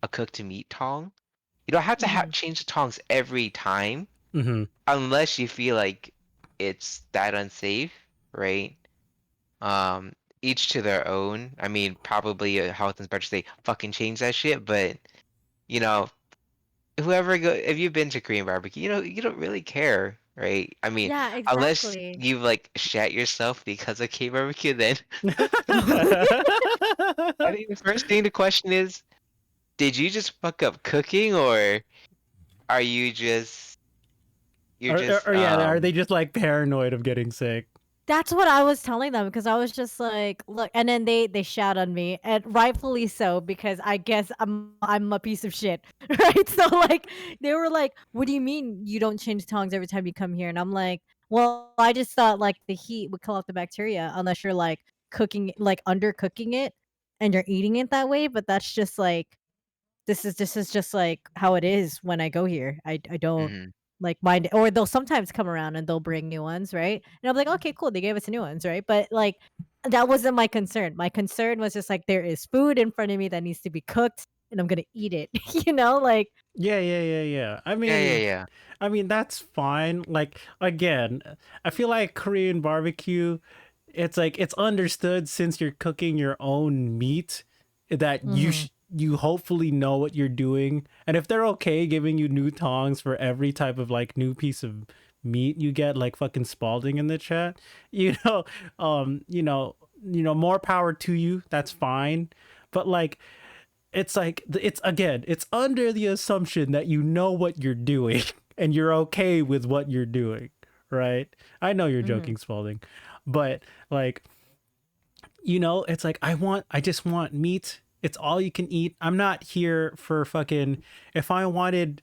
a cook to meat tong. You don't have to Mhm. change the tongs every time Mm-hmm. unless you feel like it's that unsafe, right? Um, each to their own. I mean, probably a health inspector say fucking change that shit, but you know, if you've been to Korean barbecue, you don't really care, right? I mean, Yeah, unless exactly. you've like shat yourself because of K barbecue, then I think the first thing to question is, did you just fuck up cooking or are you just you're just or yeah, are they just like paranoid of getting sick? That's what I was telling them because I was just like, "Look," and then they shout on me, and rightfully so because I guess I'm a piece of shit, right? So like they were like, "What do you mean you don't change tongs every time you come here?" And I'm like, "Well, I just thought like the heat would kill off the bacteria unless you're like cooking like undercooking it and you're eating it that way, but that's just like this is just, like, how it is when I go here. I don't, Mhm. like, mind it or they'll sometimes come around and they'll bring new ones, right? And I'm like, "Okay, cool, they gave us new ones," right? But, like, that wasn't my concern. My concern was just, like, there is food in front of me that needs to be cooked, and I'm gonna eat it, you know? Like Yeah, yeah, yeah, yeah. Yeah, yeah, yeah. I mean that's fine. Like again, I feel like Korean barbecue, it's like it's understood since you're cooking your own meat that mhm, you hopefully know what you're doing. And if they're okay giving you new tongs for every type of like new piece of meat you get, like fucking Spalding in the chat, you know, more power to you. That's fine. But like it's like it's again it's under the assumption that you know what you're doing and you're okay with what you're doing, right? I know you're mhm. joking, Spalding, but like it's like I just want meat. It's all you can eat. I'm not here for fucking. If I wanted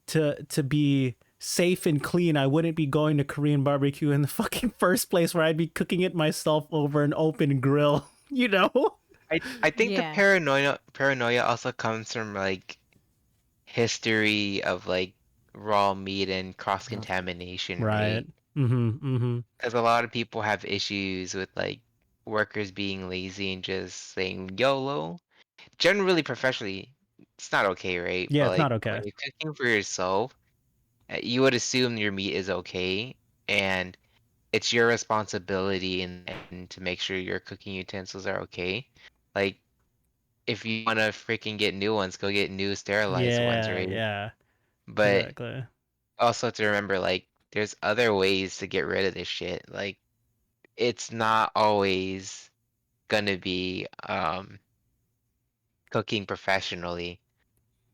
to be safe and clean, I wouldn't be going to Korean barbecue in the fucking first place where I'd be cooking it myself over an open grill, you know? I think the Yeah, paranoia also comes from like history of like raw meat and cross contamination, Right. right? Mhm. Mhm. Because a lot of people have issues with like workers being lazy and just saying YOLO. Generally, professionally, it's not okay, right? Yeah, But it's like not okay. when you're cooking for yourself, you would assume your meat is okay, and it's your responsibility and to make sure your cooking utensils are okay. Like if you wanna freaking get new ones, go get new sterilized ones, Yeah, right? yeah. But Exactly. also to remember, like, there's other ways to get rid of this shit. Like, it's not always gonna be cooking professionally,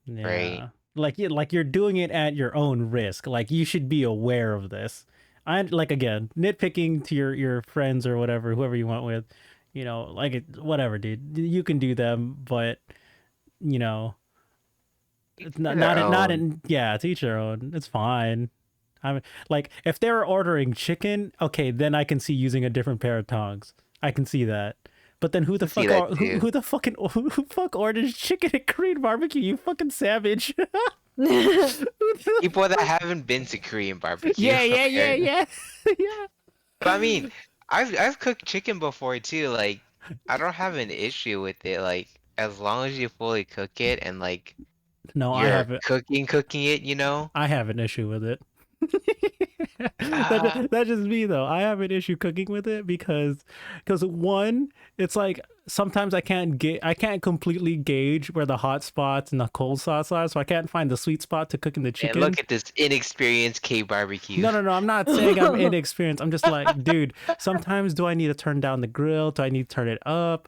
right? Yeah. Like you're doing it at your own risk. Like you should be aware of this. I like again, nitpicking to your friends or whatever, whoever you went with, like whatever, dude. You can do them, but you know, it's To not their not own. in yeah, to each their own. It's fine. I mean, like if they were ordering chicken, okay, then I can see using a different pair of tongs. I can see that. But then I can see that too. who the fucking who fuck orders chicken at Korean barbecue? You fucking savage. People that haven't been to Korean barbecue, Yeah, apparently. yeah. Yeah. But I mean, I've cooked chicken before too. Like, I don't have an issue with it. Like, as long as you fully cook it and like No, you're cooking it, you know? I have an issue with it. Ah, That's just me though. I have an issue cooking with it because one, it's like sometimes I can't completely gauge where the hot spots and the cold spots are, so I can't find the sweet spot to cooking the and chicken. look at this inexperienced K barbecue. No. I'm not saying I'm inexperienced. I'm just like, dude, sometimes do I need to turn down the grill? Do I need to turn it up?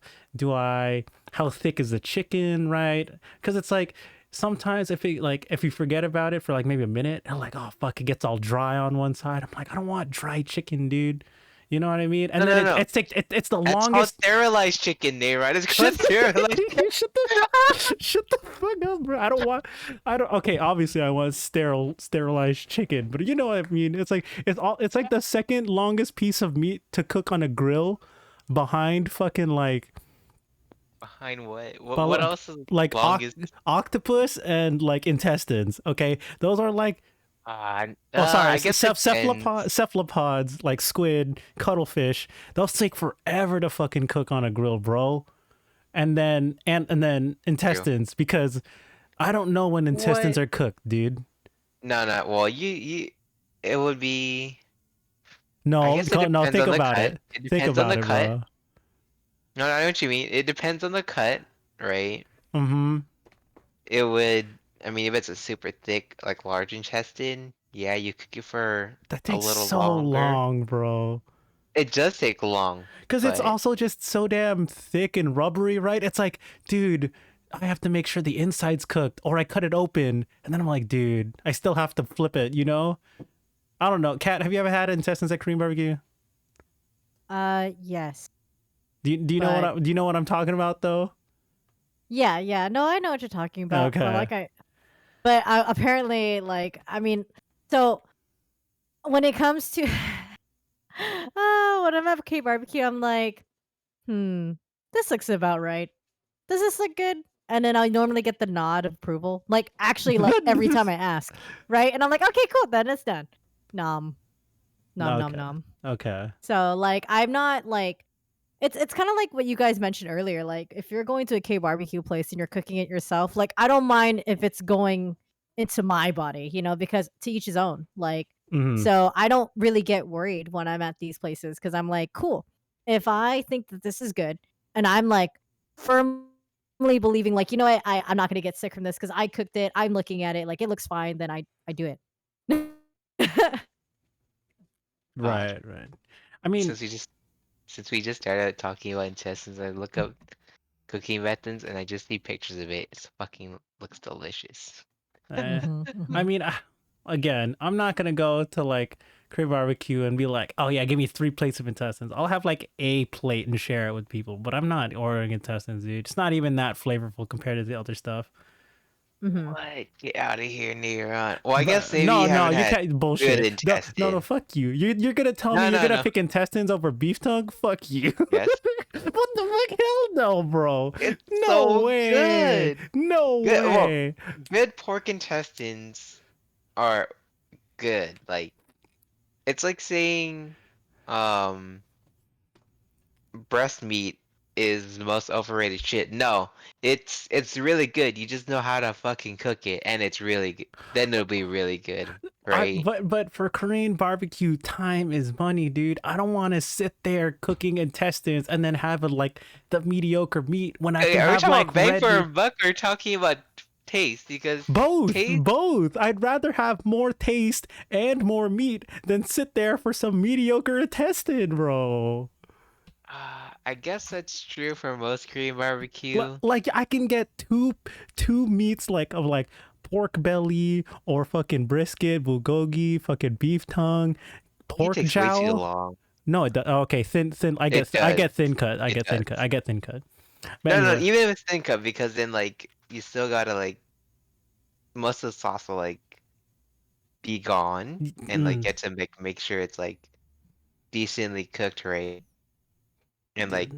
How thick is the chicken, right? Because it's like, sometimes if you forget about it for like maybe a minute, and like, oh fuck, it gets all dry on one side. I'm like, I don't want dry chicken, dude. You know what I mean? And No, then no, no. it's the That's called longest. sterilized chicken, name, right? It's called Shut sterilized. shut the fuck up, bro. I don't. Okay, obviously I want sterilized chicken, but you know what I mean. It's like the second longest piece of meat to cook on a grill, behind fucking like Behind what? What Well, else is like longest? octopus and like intestines. Okay, those are like oh sorry, I guess it depends. cephalopods like squid, cuttlefish. Those take forever to fucking cook on a grill, bro. And then True. intestines because I don't know when intestines What? are cooked, dude. No, no. Well, it would be. I No, guess it no, depends think on the about cut. it. It Think depends on about the it, cut. bro. No, I know what you mean. It depends on the cut, right? Mm-hmm. It would. I mean, if it's a super thick, like large intestine, yeah, you cook it for That a takes little so longer. long, bro. It does take long, Because it's but also just so damn thick and rubbery, right? It's like, dude, I have to make sure the inside's cooked, or I cut it open, and then I'm like, dude, I still have to flip it, you know? I don't know. Kat, have you ever had intestines at Korean barbecue? Yes. Do you know But do you know what I'm talking about though? yeah. No, I know what you're talking about. But Okay. apparently, like, I mean, so when it comes to when I'm at K barbecue, I'm like, this looks about right. Does this look good? And then I normally get the nod of approval. Like, actually, like every time I ask, right? And I'm like, okay, cool, then it's done. Nom, nom, nom, Okay. nom. Okay. So like, I'm not like, it's kind of like what you guys mentioned earlier. Like, if you're going to a K barbecue place and you're cooking it yourself, like, I don't mind if it's going into my body, because to each his own. Like, Mhm. so I don't really get worried when I'm at these places because I'm like, cool. If I think that this is good, and I'm like firmly believing, like, you know what, I'm not gonna get sick from this because I cooked it. I'm looking at it, like it looks fine. Then I do it. uh, Right, right. I mean, since we just started talking about intestines, I look up cooking methods and I just see pictures of it. It's fucking looks delicious. eh, Mhm, I mhm. mean, again, I'm not gonna go to like Korean barbecue and be like, oh yeah, give me 3 plates of intestines. I'll have like a plate and share it with people, but I'm not ordering intestines, dude. It's not even that flavorful compared to the other stuff. Mhm. What? Get out of here, Neuron. Well, I guess But maybe you no, haven't you had can't good bullshit. No, intestine. fuck you. You're gonna tell me No, you're no, gonna no. pick intestines over beef tongue? Fuck you. Yes. What the fuck? Hell no, bro. It's No so way. good. No Good. Well, way. good pork intestines are good. Like, it's like saying, um, breast meat is the most overrated shit. No, it's really good. You just know how to fucking cook it, and it's really good. Then it'll be really good, right? But for Korean barbecue, time is money, dude. I don't want to sit there cooking intestines and then have like the mediocre meat when I Hey, can are we have talking like about bang for a red. buck or talking about taste because Both, taste. both. I'd rather have more taste and more meat than sit there for some mediocre intestine, bro. I guess that's true for most Korean barbecue. Like I can get two meats like pork belly or fucking brisket, bulgogi, fucking beef tongue, It pork takes way too jowl. long. No, okay, thin. It I does. get thin cut. I It get thin does. cut. I get thin cut. But No, no, anyway, even if it's thin cut, because then like you still gotta like most of the sauce will like be gone and like mm, get to make sure it's like decently cooked, right? And like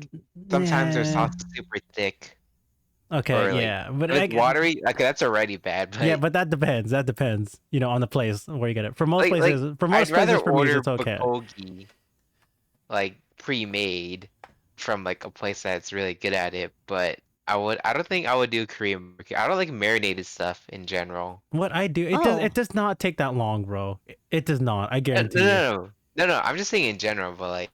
sometimes their yeah. sauce is super thick Okay, or like yeah, but if it's watery, like that's already bad. yeah, But but that depends. That depends. You know, on the place where you get it. For most like places, for I'd most rather places, for me, order it's okay. bulgogi like pre-made from like a place that's really good at it, but I don't think I would do Korean barbecue. I don't like marinated stuff in general. What I do, Oh, it does not take that long, bro. It does not. I No, guarantee no, you. no, no, no, no. I'm just saying in general, but like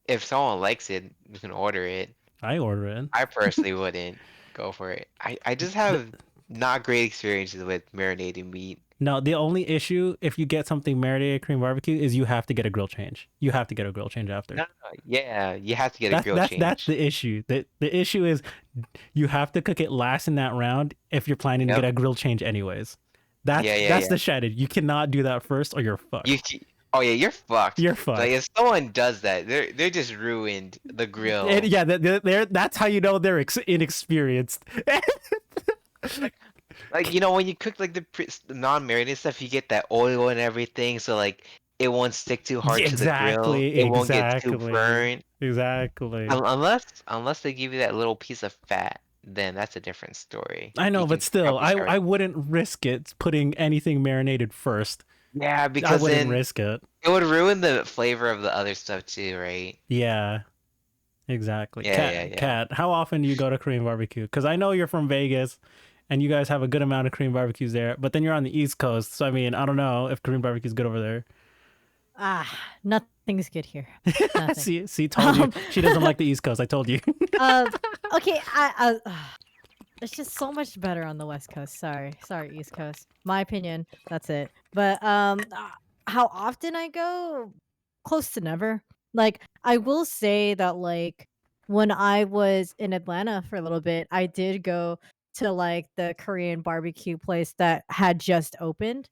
if someone likes it, you can order it. I order it. I personally wouldn't go for it. I just The, have not great experiences with marinated meat. no, the only issue if you get something marinated Korean barbecue is you have to get a grill change. You have to get a grill change after. No, no, yeah, you have to get a grill That's change. the issue. The issue is you have to cook it last in that round if you're planning to get Yep. a grill change anyways. Yeah, yeah, That's yeah. the shaded. You cannot do that first or you're You, fucked. oh yeah, you're fucked. You're Like fucked. if someone does that, they're just ruined the grill. Yeah, that's how you know they're inexperienced. Like when you cook like the non-marinated stuff, you get that oil and everything, so like it won't stick too hard to the grill. Exactly, It won't get too exactly, burnt. exactly. Unless they give you that little piece of fat, then that's a different story. I You know, but can still, probably start. I wouldn't risk it putting anything marinated first. Yeah, I because wouldn't then risk it. it would ruin the flavor of the other stuff too, right? Yeah, exactly. Yeah, yeah, yeah. Cat, how often do you go to Korean barbecue? Because I know you're from Vegas, and you guys have a good amount of Korean barbecues there. But then you're on the East Coast, so I mean, I don't know if Korean barbecue is good over there. nothing's good here. Nothing. Told you Um, she doesn't like the East Coast. I told you. uh, okay, it's just so much better on the West Coast. Sorry, East Coast. My opinion. That's it. But how often I go? Close to never. Like I will say that like when I was in Atlanta for a little bit, I did go to like the Korean barbecue place that had just opened.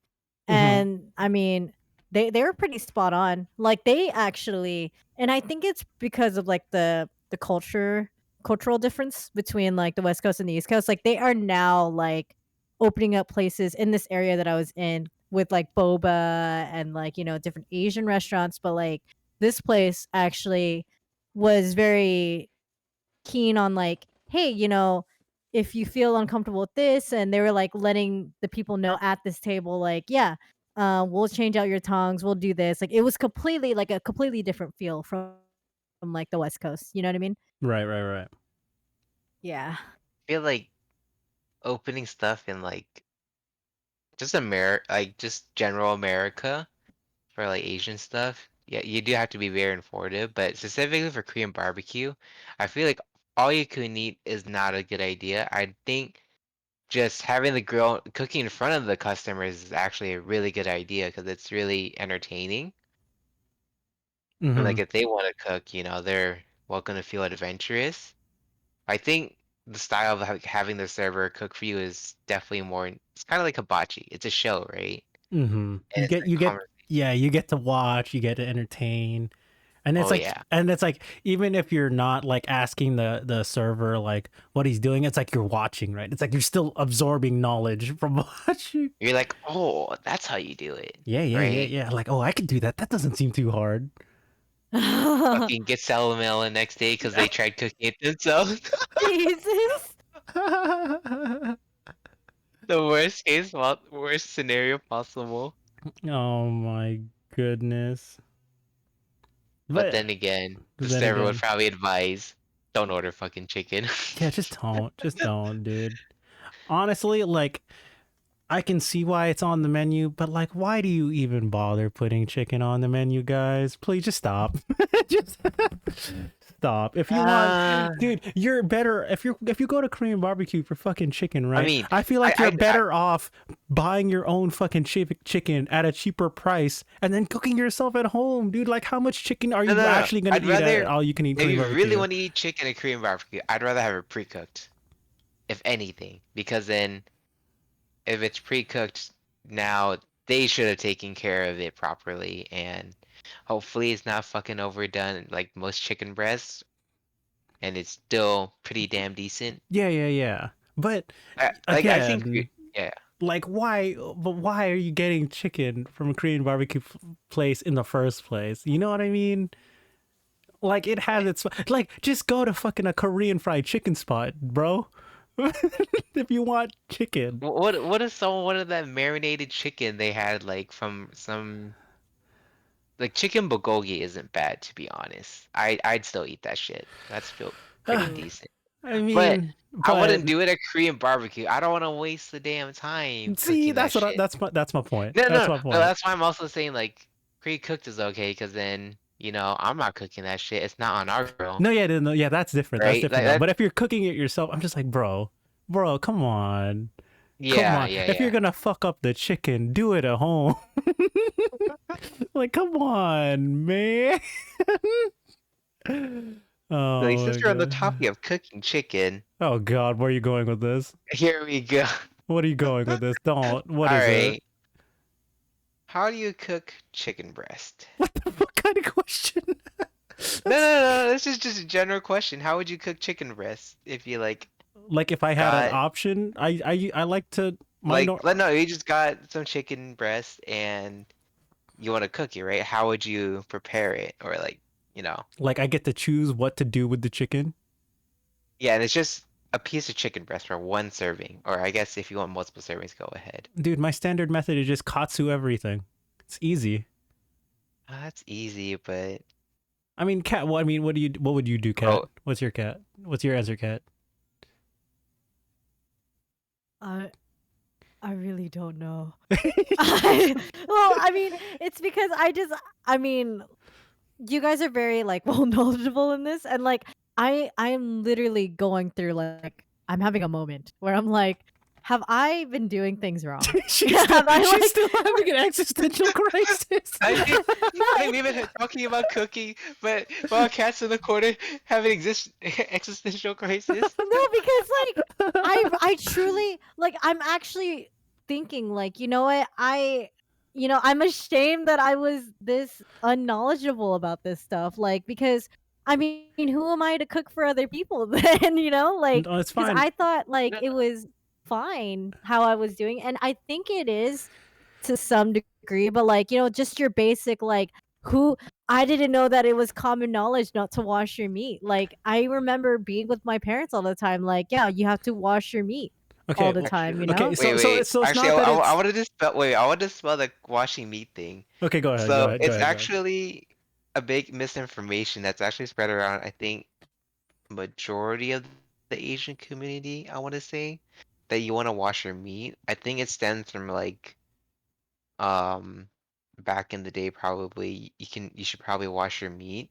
Hmm. And I mean, they were pretty spot on. Like they actually, and I think it's because of like the cultural difference between like the West Coast and the East Coast. Like they are now like opening up places in this area that I was in with like boba and like, different Asian restaurants. But like this place actually was very keen on like, hey, if you feel uncomfortable with this, and they were like letting the people know at this table, like, yeah, we'll change out your tongues, we'll do this. Like it was completely like a completely different feel from like the West Coast. You know what I mean? Right, right, right. Yeah. I feel like opening stuff in like just like just general America for like Asian stuff. Yeah, you do have to be very informative, but specifically for Korean barbecue, I feel like all you can eat is not a good idea. I think just having the grill cooking in front of the customers is actually a really good idea because it's really entertaining. And Hmm. like if they want to cook, they're welcome to feel adventurous. I think the style of having the server cook for you is definitely more. It's kind of like hibachi. It's a show, right? Hmm. And it's like conversation. Yeah, you get to watch, you get to entertain. Oh yeah. And it's like even if you're not like asking the server like what he's doing, it's like you're watching, right? It's like you're still absorbing knowledge from watching. You're like, oh, that's how you do it, Yeah, yeah, yeah, right? yeah. Like, oh, I could do that. That doesn't seem too hard. Fucking get salmonella next day because they tried cooking it themselves. Jesus. The worst scenario possible. Oh my goodness. But But then again, the then server would again, probably advise, don't order fucking chicken. yeah, just don't, dude. Honestly, like I can see why it's on the menu, but like, why do you even bother putting chicken on the menu, guys? Please just stop. Just stop. If you want, Uh, dude, you're better if you go to Korean barbecue for fucking chicken, I right? mean, I feel like you're I better off buying your own fucking chicken at a cheaper price and then cooking yourself at home, dude. Like, how much chicken are no, you no, no. actually gonna I'd eat at rather all you can eat if Korean you really barbecue? want to eat chicken at Korean barbecue, I'd rather have it pre-cooked, if anything, because then if it's pre-cooked now, they should have taken care of it properly, and hopefully it's not fucking overdone like most chicken breasts, and it's still pretty damn decent. Yeah, yeah, yeah. But I think, again, yeah. like why? But why are you getting chicken from a Korean barbecue place in the first place? You know what I mean? Like it has its like just go to fucking a Korean fried chicken spot, bro. If you want chicken. What if someone wanted that marinated chicken they had like from some like chicken bulgogi isn't bad to be honest. I'd still eat that shit. That's feel pretty Ooh. decent. I But mean, I but wouldn't do it at Korean barbecue. I don't want to waste the damn time see, cooking that shit. that's my point. No, That's no, my no, point. that's why I'm also saying like pre-cooked is okay because then, I'm not cooking that shit. It's not on our grill, No, yeah, no, yeah, that's different. That's right? different Like though. that. But if you're cooking it yourself, I'm just like, bro, come on. Come Yeah, on. yeah, If you're yeah. gonna fuck up the chicken, do it at home. Like, come on, man. Like, Oh since my we're on the god. topic of cooking chicken, Oh god, where are you going with this? here we go. What are you going with this? Don't. What All is it? right. How do you cook chicken breast? What kind of question? No, That's no, no, this is just a general question. How would you cook chicken breast if you like like if I had an got option, I like to my like nor let no, you just got some chicken breast and you want to cook it, right? How would you prepare it? Or like, you know, like I get to choose what to do with the chicken. yeah, and it's just a piece of chicken breast for one serving. Or I guess if you want multiple servings, go ahead. Dude, my standard method is just katsu everything. It's easy. That's easy, but I mean, cat. Well, I mean, what would you do, cat? oh, What's your cat? What's your answer, cat? I I really don't know. Well, I mean, it's because I mean, you guys are very like well knowledgeable in this, and like I am literally going through like I'm having a moment where I'm like, have I been doing things wrong? Have I She's like still having an existential crisis. I think I think no, we've been talking about cooking, but while cats in the corner have an existential crisis. no, because like I truly like I'm actually thinking like, you know what? I'm ashamed that I was this unknowledgeable about this stuff. Like because I mean, who am I to cook for other people then, Like No, it's because fine. I thought like No, it was fine how I was doing and I think it is to some degree, but like, just your basic like who I didn't know that it was common knowledge not to wash your meat. Like I remember being with my parents all the time like, yeah, you have to wash your meat all Okay, the time, you okay. know? wait, wait. So it's Actually, not that I it's wanted to spell. Wait, I wanted to spell the washing meat thing. okay. Go ahead. Go So ahead. Go it's ahead. Go ahead. actually a big misinformation that's actually spread around, I think, majority of the Asian community, I want to say, that you want to wash your meat. I think it stems from like um back in the day probably you should probably wash your meat,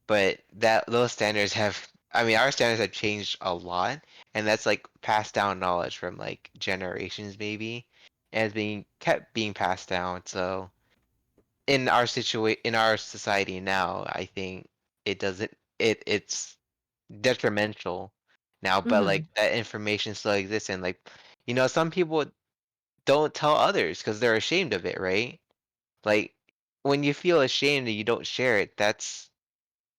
but that those standards have I mean our standards have changed a lot, and that's like passed down knowledge from like generations maybe, and it's being kept being passed down. So in our society now, I think it's detrimental now, but like Mhm. that information still exists, and like some people don't tell others because they're ashamed of it, right? Like when you feel ashamed and you don't share it, that's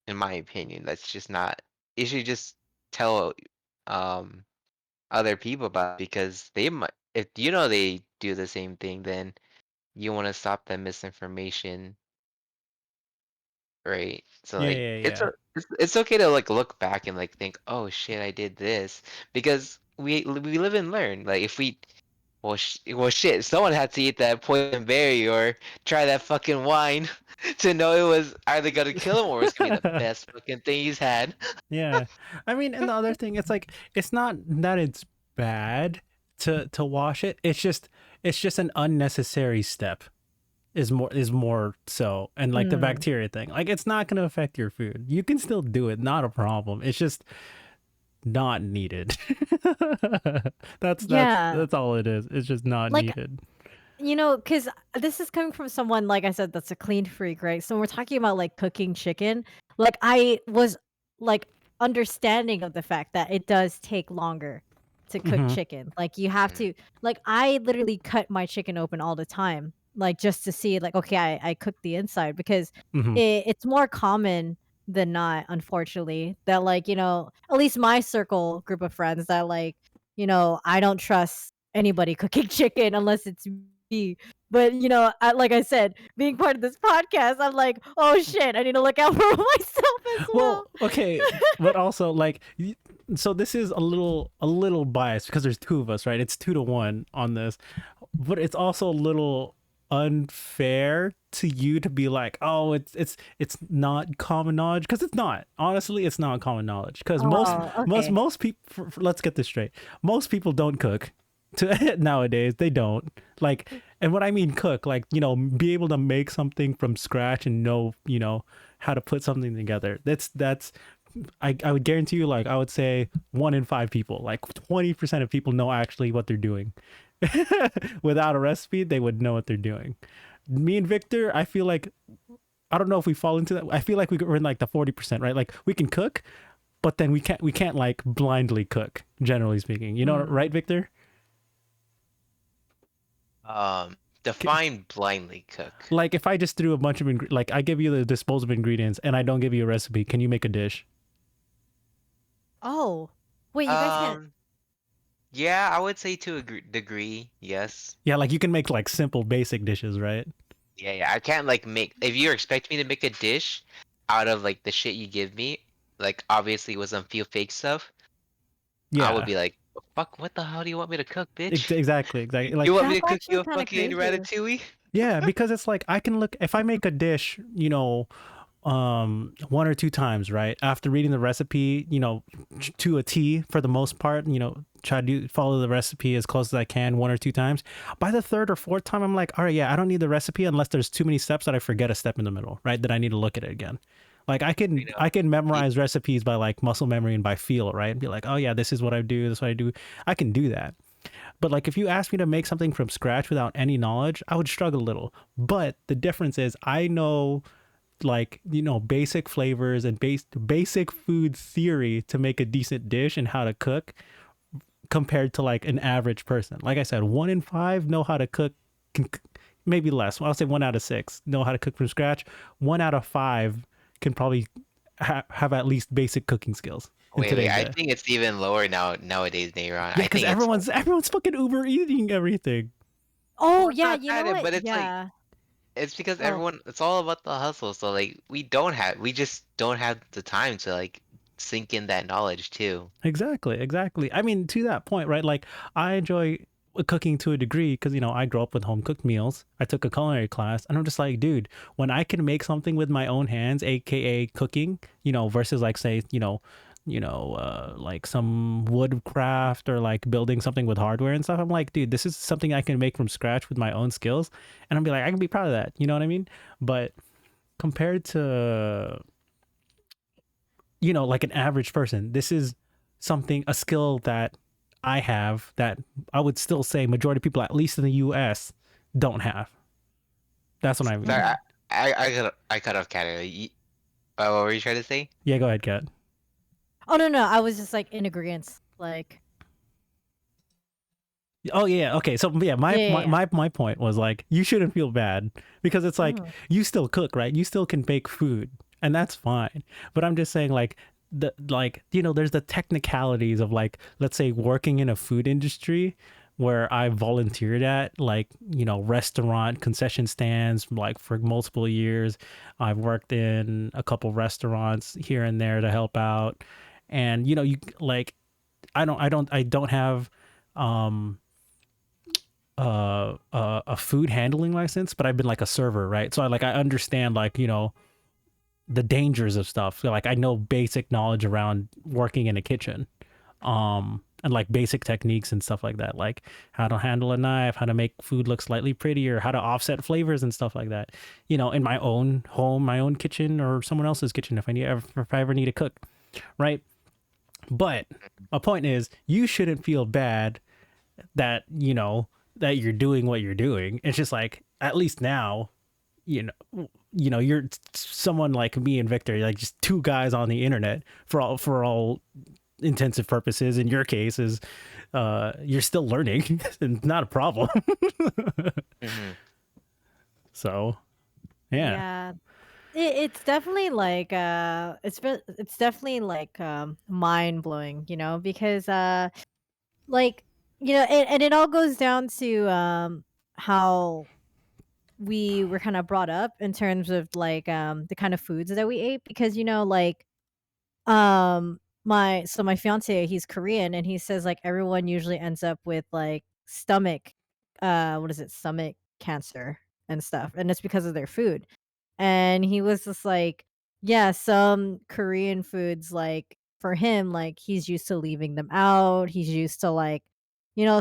in my opinion, that's just not you should just tell um other people about it because they might if they do the same thing, then you want to stop that misinformation. Right. So Yeah, like yeah, yeah. it's okay to like look back and like think, "Oh shit, I did this." Because we live and learn. Like if we well shit, someone had to eat that poison berry or try that fucking wine to know it was either gonna kill him or it's gonna be the best fucking thing he's had. Yeah. I mean, and the other thing, it's like it's not that it's bad to wash it. It's just an unnecessary step. is more so, and like the Mm. bacteria thing, like it's not going to affect your food. You can still do it, not a problem. It's just not needed. that's that's Yeah. that's all it is. It's just not Like, needed. because this is coming from someone, like I said, that's a clean freak, right? So when we're talking about like cooking chicken, like I was like understanding of the fact that it does take longer to cook Hmm. chicken. Like you have Mm. to, like I literally cut my chicken open all the time, like just to see, like, okay, I cooked the inside because Hmm. it's more common than not, unfortunately, that like, at least my circle group of friends that like, I don't trust anybody cooking chicken unless it's me. But like I said, being part of this podcast, I'm like, oh shit, I need to look out for myself as well. Well, okay, but also like, so this is a little biased because there's two of us, right? It's 2-1 on this, but it's also a little unfair to you to be like, oh, it's not common knowledge, because it's not. Honestly, it's not common knowledge, because most Oh, most okay. most people, let's get this straight, most people don't cook to nowadays. They don't, like, and what I mean cook, like, be able to make something from scratch and know, how to put something together. That's I would guarantee you, like, I would say 1 in 5 people, like 20% of people know actually what they're doing. Without a recipe, they would know what they're doing. Me and Victor, I feel like, I don't know if we fall into that. I feel like we're in like the 40%, right? Like we can cook, but then we can't like blindly cook, generally speaking. Mm. Right, Victor? Define blindly cook. Like if I just threw a bunch of like I give you the disposable ingredients and I don't give you a recipe, can you make a dish? Oh, wait, you guys can't. Um, yeah, I would say to a degree, yes. Yeah, like you can make like simple basic dishes, right? Yeah, yeah. I can't like make if you expect me to make a dish out of like the shit you give me, like obviously with some few fake stuff, I would Yeah. be like, fuck, what the hell do you want me to cook, bitch? Exactly. You Like, want me That's to cook actually you a kind of fucking crazy. ratatouille? yeah, because it's like I can look, if I make a dish, 1 or 2 times, right, after reading the recipe, to a T for the most part, try to follow the recipe as close as I can 1 or 2 times. By the third or fourth time, I'm like, all right, yeah, I don't need the recipe unless there's too many steps that I forget a step in the middle, right, that I need to look at it again. Like I You can know, I can you, memorize recipes by like muscle memory and by feel, right, and be like, oh yeah, this is what I do, this is what I do. I can do that. But like if you ask me to make something from scratch without any knowledge, I would struggle a little. But the difference is I know, like, basic flavors and basic food theory to make a decent dish and how to cook, compared to like an average person. Like I said, 1 in 5 know how to cook. Can, maybe less. Well, I'll say 1 out of 6 know how to cook from scratch. 1 out of 5 can probably have at least basic cooking skills in wait, today's I day. think it's even lower nowadays, Nayron. Yeah, I because think it's everyone's fucking Uber eating everything. Oh well, it's yeah, not you know that, what? but it's like Yeah. it's because Oh. everyone it's all about the hustle. So like we just don't have the time to like sink in that knowledge too. Exactly. I mean, to that point, right? Like, I enjoy cooking to a degree because, I grew up with home cooked meals. I took a culinary class, and I'm just like, dude, when I can make something with my own hands, aka cooking, versus like, say, like some woodcraft or like building something with hardware and stuff. I'm like, dude, this is something I can make from scratch with my own skills, and I'm be like, I can be proud of that. You know what I mean? But compared to, like an average person, this is a skill that I have that I would still say majority of people, at least in the US, don't have. That's what I Sorry, mean. Mm. I cut off Canada. What were you trying to say? Yeah, go ahead, Kat. Oh no, no, I was just like in agreement. Like, Oh yeah, okay. So yeah, yeah, my, yeah, my yeah. my my point was like, you shouldn't feel bad, because it's like Mhm. you still cook, right? You still can bake food, and that's fine. But I'm just saying, like, there's the technicalities of, like, let's say working in a food industry where I volunteered at, like, restaurant concession stands, like, for multiple years. I've worked in a couple restaurants here and there to help out, and you, like, I don't have um a food handling license, but I've been like a server, right? So I understand, like, the dangers of stuff. So, like, I know basic knowledge around working in a kitchen. and like basic techniques and stuff like that, like how to handle a knife, how to make food look slightly prettier, how to offset flavors and stuff like that. In my own home, my own kitchen, or someone else's kitchen if I ever need to cook, right? But my point is, you shouldn't feel bad that that you're doing what you're doing. It's just like, at least now, you know you're someone like me and Victor, like just two guys on the internet for all intensive purposes. In your case is you're still learning and not a problem. Mm-hmm. So yeah. Yeah. It's definitely like it's definitely like mind blowing, because like and it all goes down to how we were kind of brought up in terms of like the kind of foods that we ate, because like my fiance, he's Korean, and he says like everyone usually ends up with like stomach what is it, stomach cancer and stuff, and it's because of their food. And he was just like, yeah, some Korean foods, like for him, like he's used to leaving them out. He's used to like,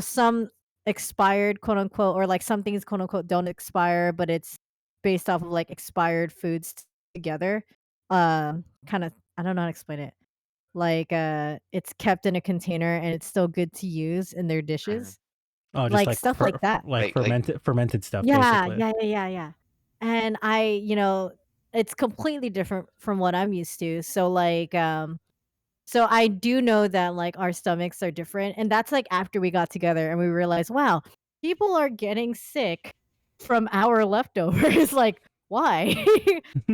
some expired, quote unquote, or like some things, quote unquote, don't expire, but it's based off of like expired foods together. Kind of, I don't know how to explain it. Like it's kept in a container and it's still good to use in their Mm-hmm. dishes. Oh, just Like like stuff like that. Like fermented stuff, Yeah, basically. yeah, yeah, yeah, yeah. And it's completely different from what I'm used to. So I do know that like our stomachs are different, and that's like after we got together and we realized, wow, people are getting sick from our leftovers. Like, why?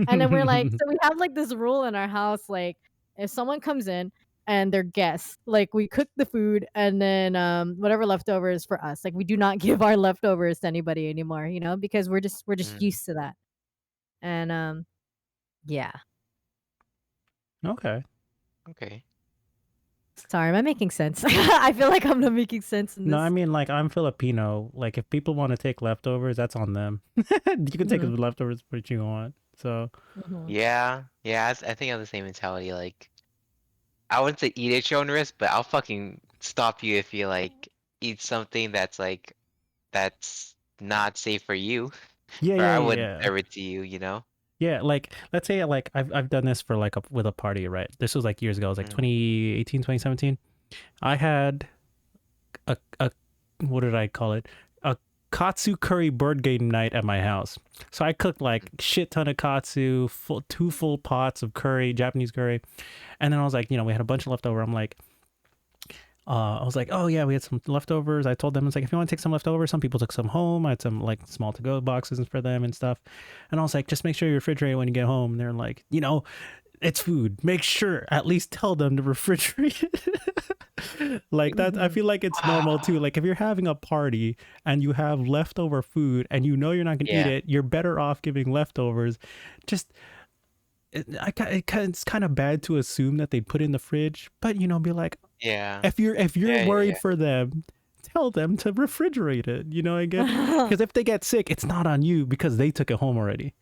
And then we're like, so we have like this rule in our house, like if someone comes in and they're guests, like we cook the food and then whatever leftovers for us. Like we do not give our leftovers to anybody anymore, because we're just mm, used to that. And yeah. Okay. okay. Sorry, am I making sense? I feel like I'm not making sense in No, I this. mean, like, I'm Filipino. Like, if people want to take leftovers, that's on them. You can take the Mhm, leftovers what you want. So mhm. Yeah, yeah. I think I have the same mentality. Like, I wouldn't say eat at your own risk, but I'll fucking stop you if you like eat something that's not safe for you, yeah, or yeah, I yeah, wouldn't yeah. serve it to you. You know. Yeah, like, let's say, like, I've done this for like with a party, right? This was like years ago. It was like Mm, 2018, 2017. I had a what did I call it? A katsu curry bird game night at my house. So I cooked like shit ton of katsu, two full pots of curry, Japanese curry, and then I was like, we had a bunch of leftover. I'm like, I was like, oh yeah, we had some leftovers. I told them, it's like, if you want to take some leftovers, some people took some home. I had some like small to go boxes for them and stuff. And I was like, just make sure you refrigerate when you get home. And they're like, it's food. Make sure, at least tell them to refrigerate it. Like that, I Mhm. feel like it's normal too. Like if you're having a party and you have leftover food and you know you're not gonna eat yeah, it, you're better off giving leftovers. Just it's kind of bad to assume that they put in the fridge, but be like, yeah, if you're yeah, yeah, worried yeah. for them, tell them to refrigerate it. Again, because if they get sick, it's not on you because they took it home already.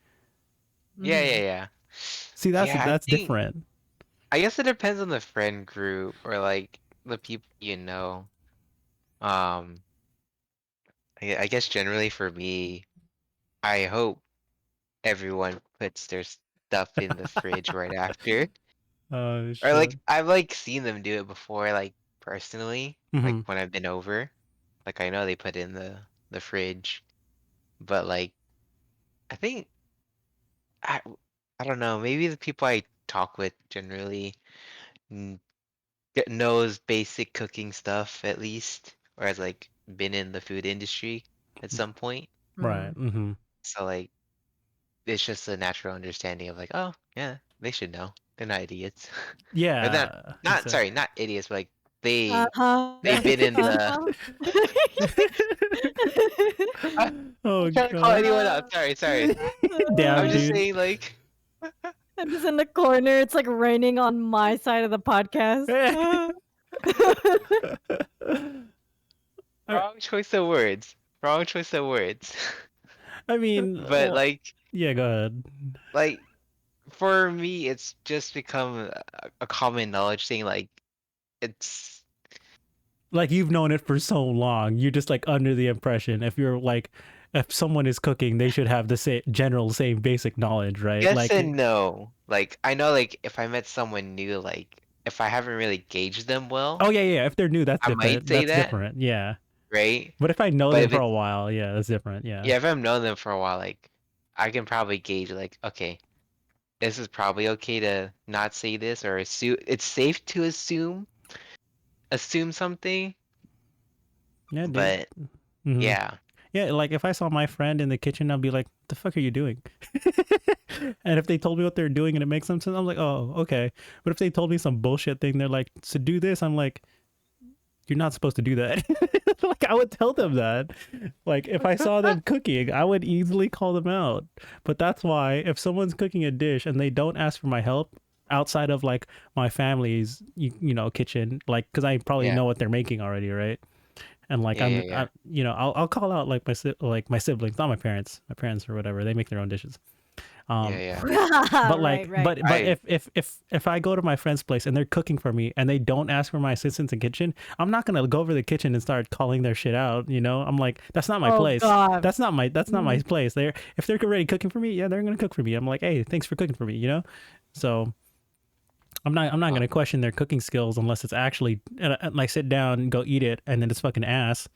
Yeah, yeah, Mhm. yeah. See, that's Yeah, that's different. I guess it depends on the friend group or like the people you know. Um, I guess generally for me, I hope everyone puts their stuff in the fridge right after. Oh Or shit. like I've like seen them do it before, like personally, like Mm-hmm. when I've been over. Like I know they put it in the fridge, but like I think I I don't know, maybe the people I talk with generally n- knows basic cooking stuff at least, or has like been in the food industry at some point. Right. Mhm. Mm-hmm. So like it's just a natural understanding of like, oh yeah, they should know. They're not idiots. Or not Yeah. not Exactly. sorry, not idiots, but like they they've Uh-huh. been in the Uh-huh. I'm Oh not trying to call god. anyone out. Uh, Sorry. I'm Damn, just dude. saying like I'm just in the corner. It's like raining on my side of the podcast. I, wrong choice of words. Wrong choice of words. I mean, But well, yeah. Go ahead. like for me it's just become a common knowledge thing like it's like you've known it for so long, you're just like under the impression if you're like if someone is cooking, they should have the same basic knowledge, right? Yes Like, and no. Like I know like if I met someone new, like if I haven't really gauged them well, oh yeah, yeah. If they're new, that's I might different. say That's that, different. Yeah. right? But if I know But them if for a it's while, yeah, that's different. Yeah. yeah, if I've known them for a while, like I can probably gauge like, okay, this is probably okay to not say this or assume it's safe to assume something, Yeah, dude. but Hmm. yeah. Yeah, like if I saw my friend in the kitchen, I'd be like, "What the fuck are you doing?" And if they told me what they're doing and it makes some sense, I'm like, "Oh, okay." But if they told me some bullshit thing, they're like, "To do this," I'm like, "You're not supposed to do that." Like I would tell them that. Like if I saw them cooking, I would easily call them out. But that's why if someone's cooking a dish and they don't ask for my help outside of like my family's kitchen, like cuz I probably Yeah. know what they're making already, right? And like Yeah, yeah, yeah. I'll call out like my siblings, not my parents or whatever. They make their own dishes. Yeah, Um yeah. but Right, like right. but I if I go to my friend's place and they're cooking for me and they don't ask for my assistance in kitchen, I'm not gonna go over the kitchen and start calling their shit out, I'm like, that's not my Oh place. god. That's not my Mm. place. If they're already cooking for me, yeah, they're gonna cook for me. I'm like, hey, thanks for cooking for me. So I'm not uh, gonna question their cooking skills unless it's actually like sit down and go eat it and then it's fucking ass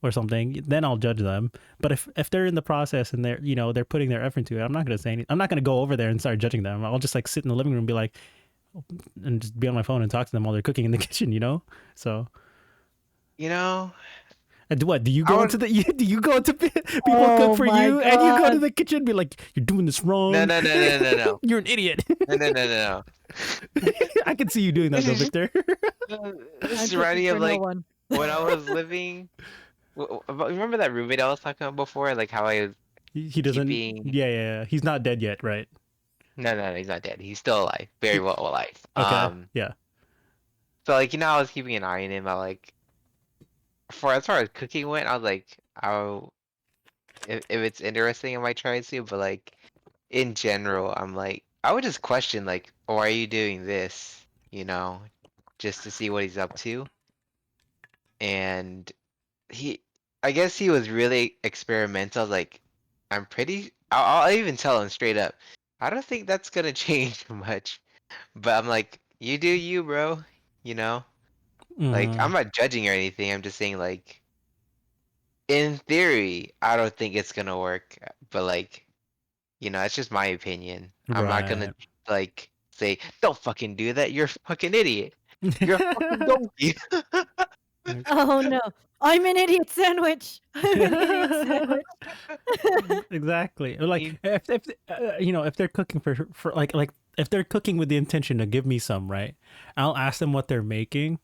or something, then I'll judge them. But if they're in the process and they're putting their effort into it, I'm not gonna say anything. I'm not gonna go over there and start judging them. I'll just like sit in the living room and be like, and just be on my phone and talk to them while they're cooking in the kitchen. So, you know, and what do you I go would into the do you go into people cook Oh for my you and you go to god. the kitchen and be like, you're doing this no wrong. no no no no no. You're an idiot. No no no no I can see you doing that though, no. Victor. This I'm is cooking reminding of for no like one. when I was living. Remember that roommate I was talking about before? Like how I was He doesn't. keeping. Yeah, yeah, yeah. He's not dead yet, right? No, no, no, he's not dead. He's still alive, very well alive. Okay. Yeah. So like I was keeping an eye on him. I like for as far as cooking went, I was like, I'll if it's interesting, I might try to. But like in general, I'm like, I would just question like, why are you doing this? You know, just to see what he's up to. And he, I guess he was really experimental. Like, I'll even tell him straight up. I don't think that's gonna change much. But I'm like, you do you, bro. You know, like Hmm. I'm not judging or anything. I'm just saying like, in theory, I don't think it's gonna work. But like, it's just my opinion. I'm not gonna Right. like say, don't fucking do that. You're a fucking idiot. You're a fucking donkey. Oh no. I'm an idiot sandwich. I'm an idiot sandwich. Exactly. Like You- if they're cooking for like if they're cooking with the intention to give me some, right? I'll ask them what they're making,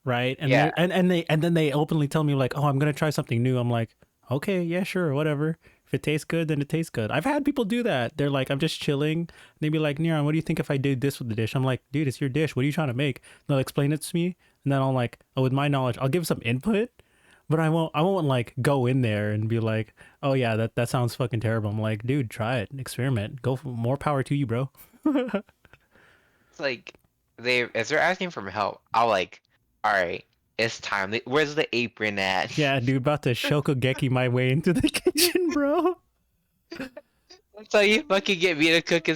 right? And yeah. they and then they openly tell me like, "Oh, I'm going to try something new." I'm like, "Okay, yeah, sure, whatever. If it tastes good, then it tastes good." I've had people do that. They're like, "I'm just chilling." They'd be like, "Niran, what do you think if I did this with the dish?" I'm like, "Dude, it's your dish. What are you trying to make?" They'll explain it to me, and then I'll like, "Oh, with my knowledge, I'll give some input." But I won't like go in there and be like, oh yeah, that sounds fucking terrible. I'm like, dude, try it, experiment, go for more power to you, bro. It's like as they're asking for help, I'll like, all right, it's time. Where's the apron at? Yeah, dude, about to Shokugeki my way into the kitchen, bro. That's how you fucking get me to cook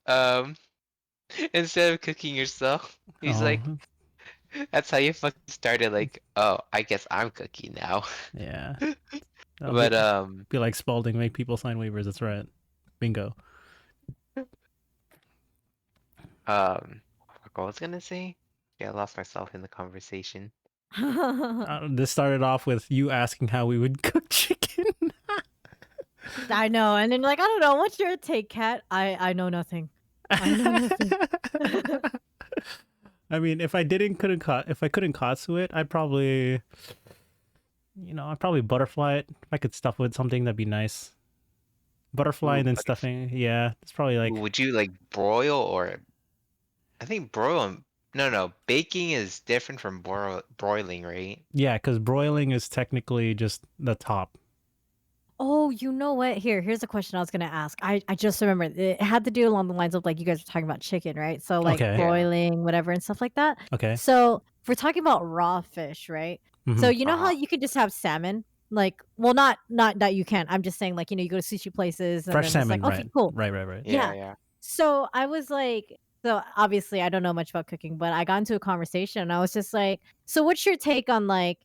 um instead of cooking yourself. He's Oh, like, that's how you fucking started. Like, oh, I guess I'm cooking now. yeah. I'll But be like Spalding, make people sign waivers. That's right. Bingo. what was I gonna say? Yeah, I lost myself in the conversation. This started off with you asking how we would cook chicken. I know. And then like, I don't know, what's your take, Cat? I know nothing. I know nothing. I mean, if I couldn't katsu it, I'd probably butterfly it. If I could stuff it with something, that'd be nice. Butterfly Ooh, and then butterf- stuffing. Yeah, it's probably like, Would you like broil or I think no, no, baking is different from broiling, right? yeah, because broiling is technically just the top. Oh, you know what? Here's a question I was gonna ask. I just remembered. It had to do along the lines of like you guys were talking about chicken, right? So like Okay. Yeah. broiling, whatever, and stuff like that. Okay. So we're talking about raw fish, right? So Hmm. you know how you can just have salmon? Like, well, not that you can. I'm just saying, like, you go to sushi places and Fresh then it's like, salmon, okay, right? cool. Right. Yeah, Yeah. yeah. So I was like, so obviously I don't know much about cooking, but I got into a conversation and I was just like, so what's your take on like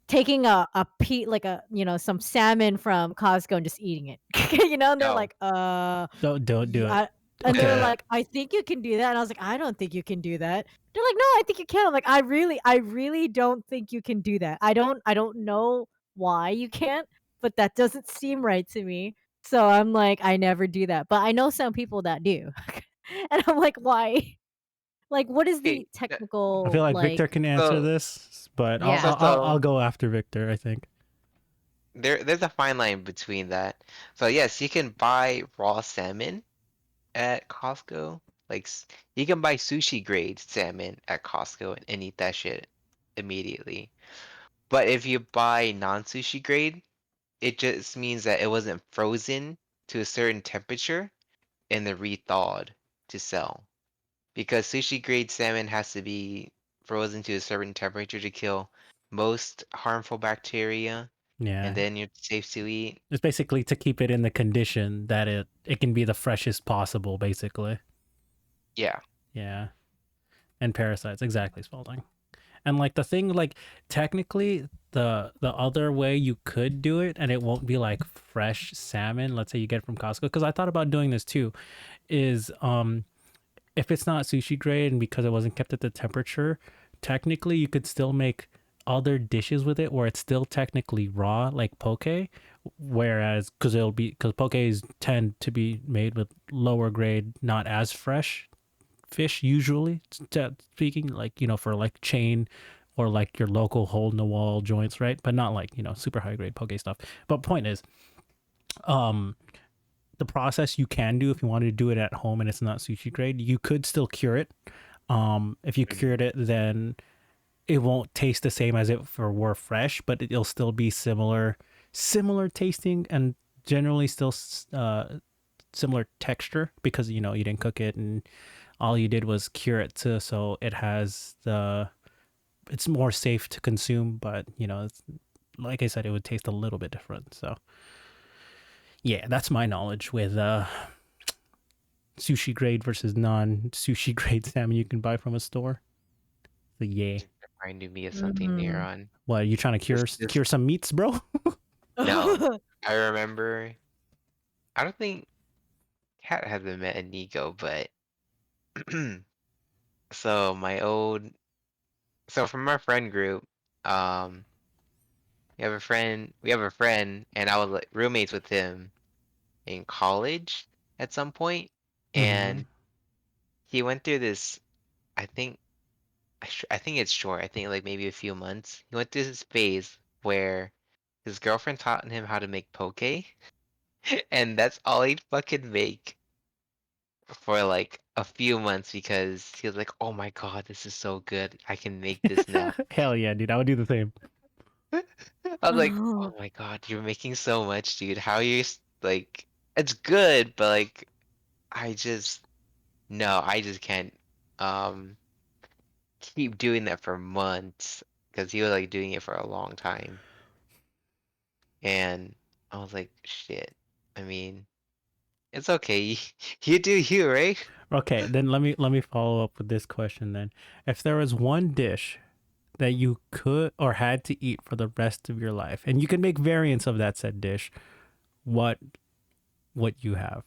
taking like some salmon from Costco and just eating it? And they're No. like, Don't do it. yeah. And they were Okay. like, I think you can do that. And I was like, I don't think you can do that. They're like, no, I think you can. I'm like, I really don't think you can do that. I don't know why you can't, but that doesn't seem right to me. So I'm like, I never do that. But I know some people that do. And I'm like, why? Like, what is Okay. the I feel technical, like Victor like, can answer So this, but I'll yeah. I'll I'll so I'll go after Victor, I think. there's a fine line between that. So yes, you can buy raw salmon at Costco. Like you can buy sushi grade salmon at Costco and eat that shit immediately. But if you buy non-sushi grade, it just means that it wasn't frozen to a certain temperature and then re-thawed to sell. Because sushi grade salmon has to be frozen to a certain temperature to kill most harmful bacteria, and Yeah. then it's safe to eat. It's basically to keep it in the condition that it can be the freshest possible, basically. Yeah. Yeah. And parasites, exactly, Spalding. And like the thing, like technically the other way you could do it and it won't be like fresh salmon, let's say you get it from Costco, because I thought about doing this too, is if it's not sushi grade and because it wasn't kept at the temperature, technically you could still make other dishes with it where it's still technically raw, like poke. Whereas, because pokes tend to be made with lower grade, not as fresh fish usually. Speaking, like for like chain or like your local hole in the wall joints, right? But not like super high grade poke stuff. But point is, um, the process you can do if you wanted to do it at home and it's not sushi grade, you could still cure it. If you Mhm. cured it, then it won't taste the same as if it were fresh, but it'll still be similar tasting and generally still similar texture because you didn't cook it and all you did was cure it so it has it's more safe to consume, but it's, like I said, it would taste a little bit different. So yeah, that's my knowledge with sushi grade versus non sushi grade salmon you can buy from a store. So yeah. Just reminded me of something near Mhm. on. What, are you trying to This cure some meats, bro? no. I remember I don't think Cat hasn't met a Nico, but so my old so from our friend group, um we have a friend and I was like roommates with him in college at some point, Mm-hmm. and he went through this. I think I think it's short. I think like maybe a few months. He went through this phase where his girlfriend taught him how to make poke, and that's all he'd fucking make for like a few months because he was like, "Oh my God, this is so good. I can make this now." Hell yeah, dude. I would do the same. I was like, "Oh my God, you're making so much, dude. How are you like? It's good, but like, I just no, I just can't um keep doing that for months because he was like doing it for a long time, and I was like, shit. I mean, it's okay. You do you, right? Okay, then let me follow up with this question then. If there was one dish that you could or had to eat for the rest of your life, and you can make variants of that said dish, what would you have?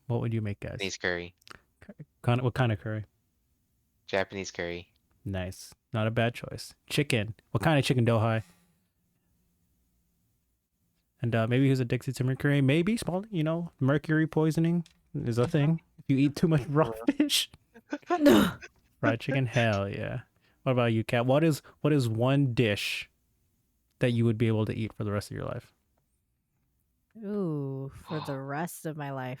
What would you make, guys? Japanese curry, What kind of curry? Japanese curry. Nice. Not a bad choice. Chicken. What kind of chicken, Dohai? And maybe he's addicted to mercury. Maybe small. Mercury poisoning is a thing. If you eat too much raw fish, fried chicken. Hell yeah. What about you, Kat? What is one dish that you would be able to eat for the rest of your life? Ooh, for the rest of my life.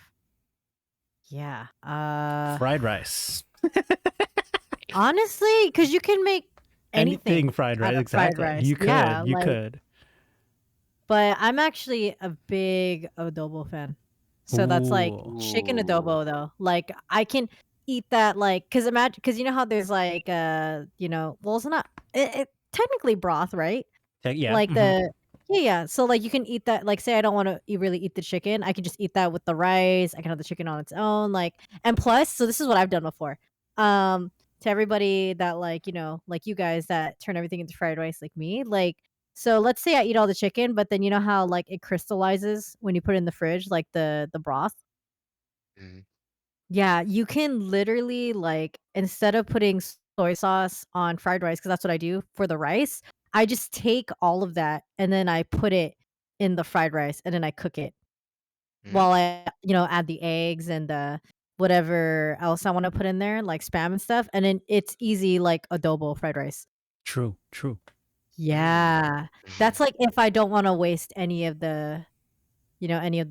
Yeah. Fried rice. Honestly, because you can make Anything anything fried out rice. of fried Exactly. rice. You Yeah, could. You like, could. but I'm actually a big adobo fan. So that's like Ooh. chicken Ooh. adobo though. Like I can eat that like cuz imagine cuz you know how there's like well it's not it technically broth, right? Yeah. Like the yeah. So like you can eat that like say I don't want to really eat the chicken, I can just eat that with the rice. I can have the chicken on its own like and plus so this is what I've done before. To everybody that like, like you guys that turn everything into fried rice like me, like so let's say I eat all the chicken, but then you know how like it crystallizes when you put it in the fridge like the broth? Mm. Yeah, you can literally, like, instead of putting soy sauce on fried rice, because that's what I do for the rice, I just take all of that and then I put it in the fried rice and then I cook it Mm. while I, add the eggs and the whatever else I wanna put in there, like spam and stuff, and then it's easy like adobo fried rice. True. True. Mm. Yeah. Mhm. That's like if I don't wanna waste any of the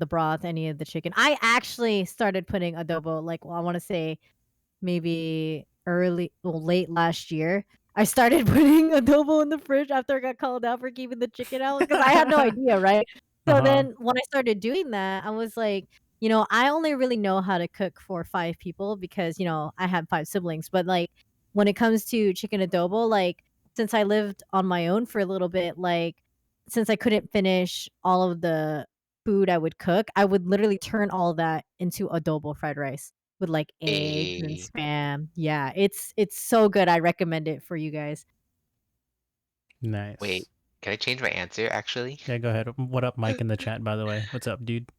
broth, any of the chicken. I actually started putting adobo, like, well, I wanna say maybe late last year, I started putting adobo in the fridge after I got called out for keeping the chicken out because I had no idea, right? So Uh-huh. then when I started doing that, I was like, I only really know how to cook for 5 people because, I have 5 siblings, but, like, when it comes to chicken adobo, like, since I lived on my own for a little bit, like, since I couldn't finish all of the food I would cook, I would literally turn all that into adobo fried rice with, like, eggs and A spam. Yeah, it's so good, I recommend it for you guys. Wait, Nice. can I change my answer actually? Yeah, go ahead. What up, Mike in the chat, by the way? What's up, dude?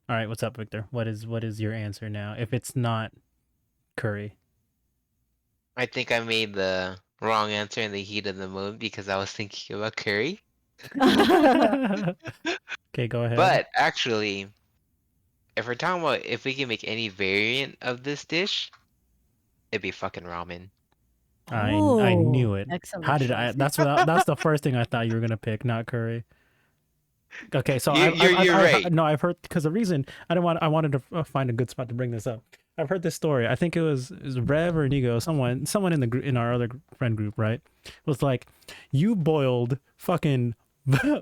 All right, what's up, Victor? What is your answer now? If it's not curry. I think I made the wrong answer in the heat of the moment because I was thinking about curry. Okay, go ahead. But actually, if we're talking about if we can make any variant of this dish, it'd be fucking ramen. I Oh, knew it. How excellent did I? choice. That's the first thing I thought you were gonna pick, not curry. Okay, so You're I've right. heard, no, I've heard because the reason I wanted to find a good spot to bring this up. I've heard this story. I think it was Rev or Nigo, someone in the in our other friend group, right? Was like, you boiled fucking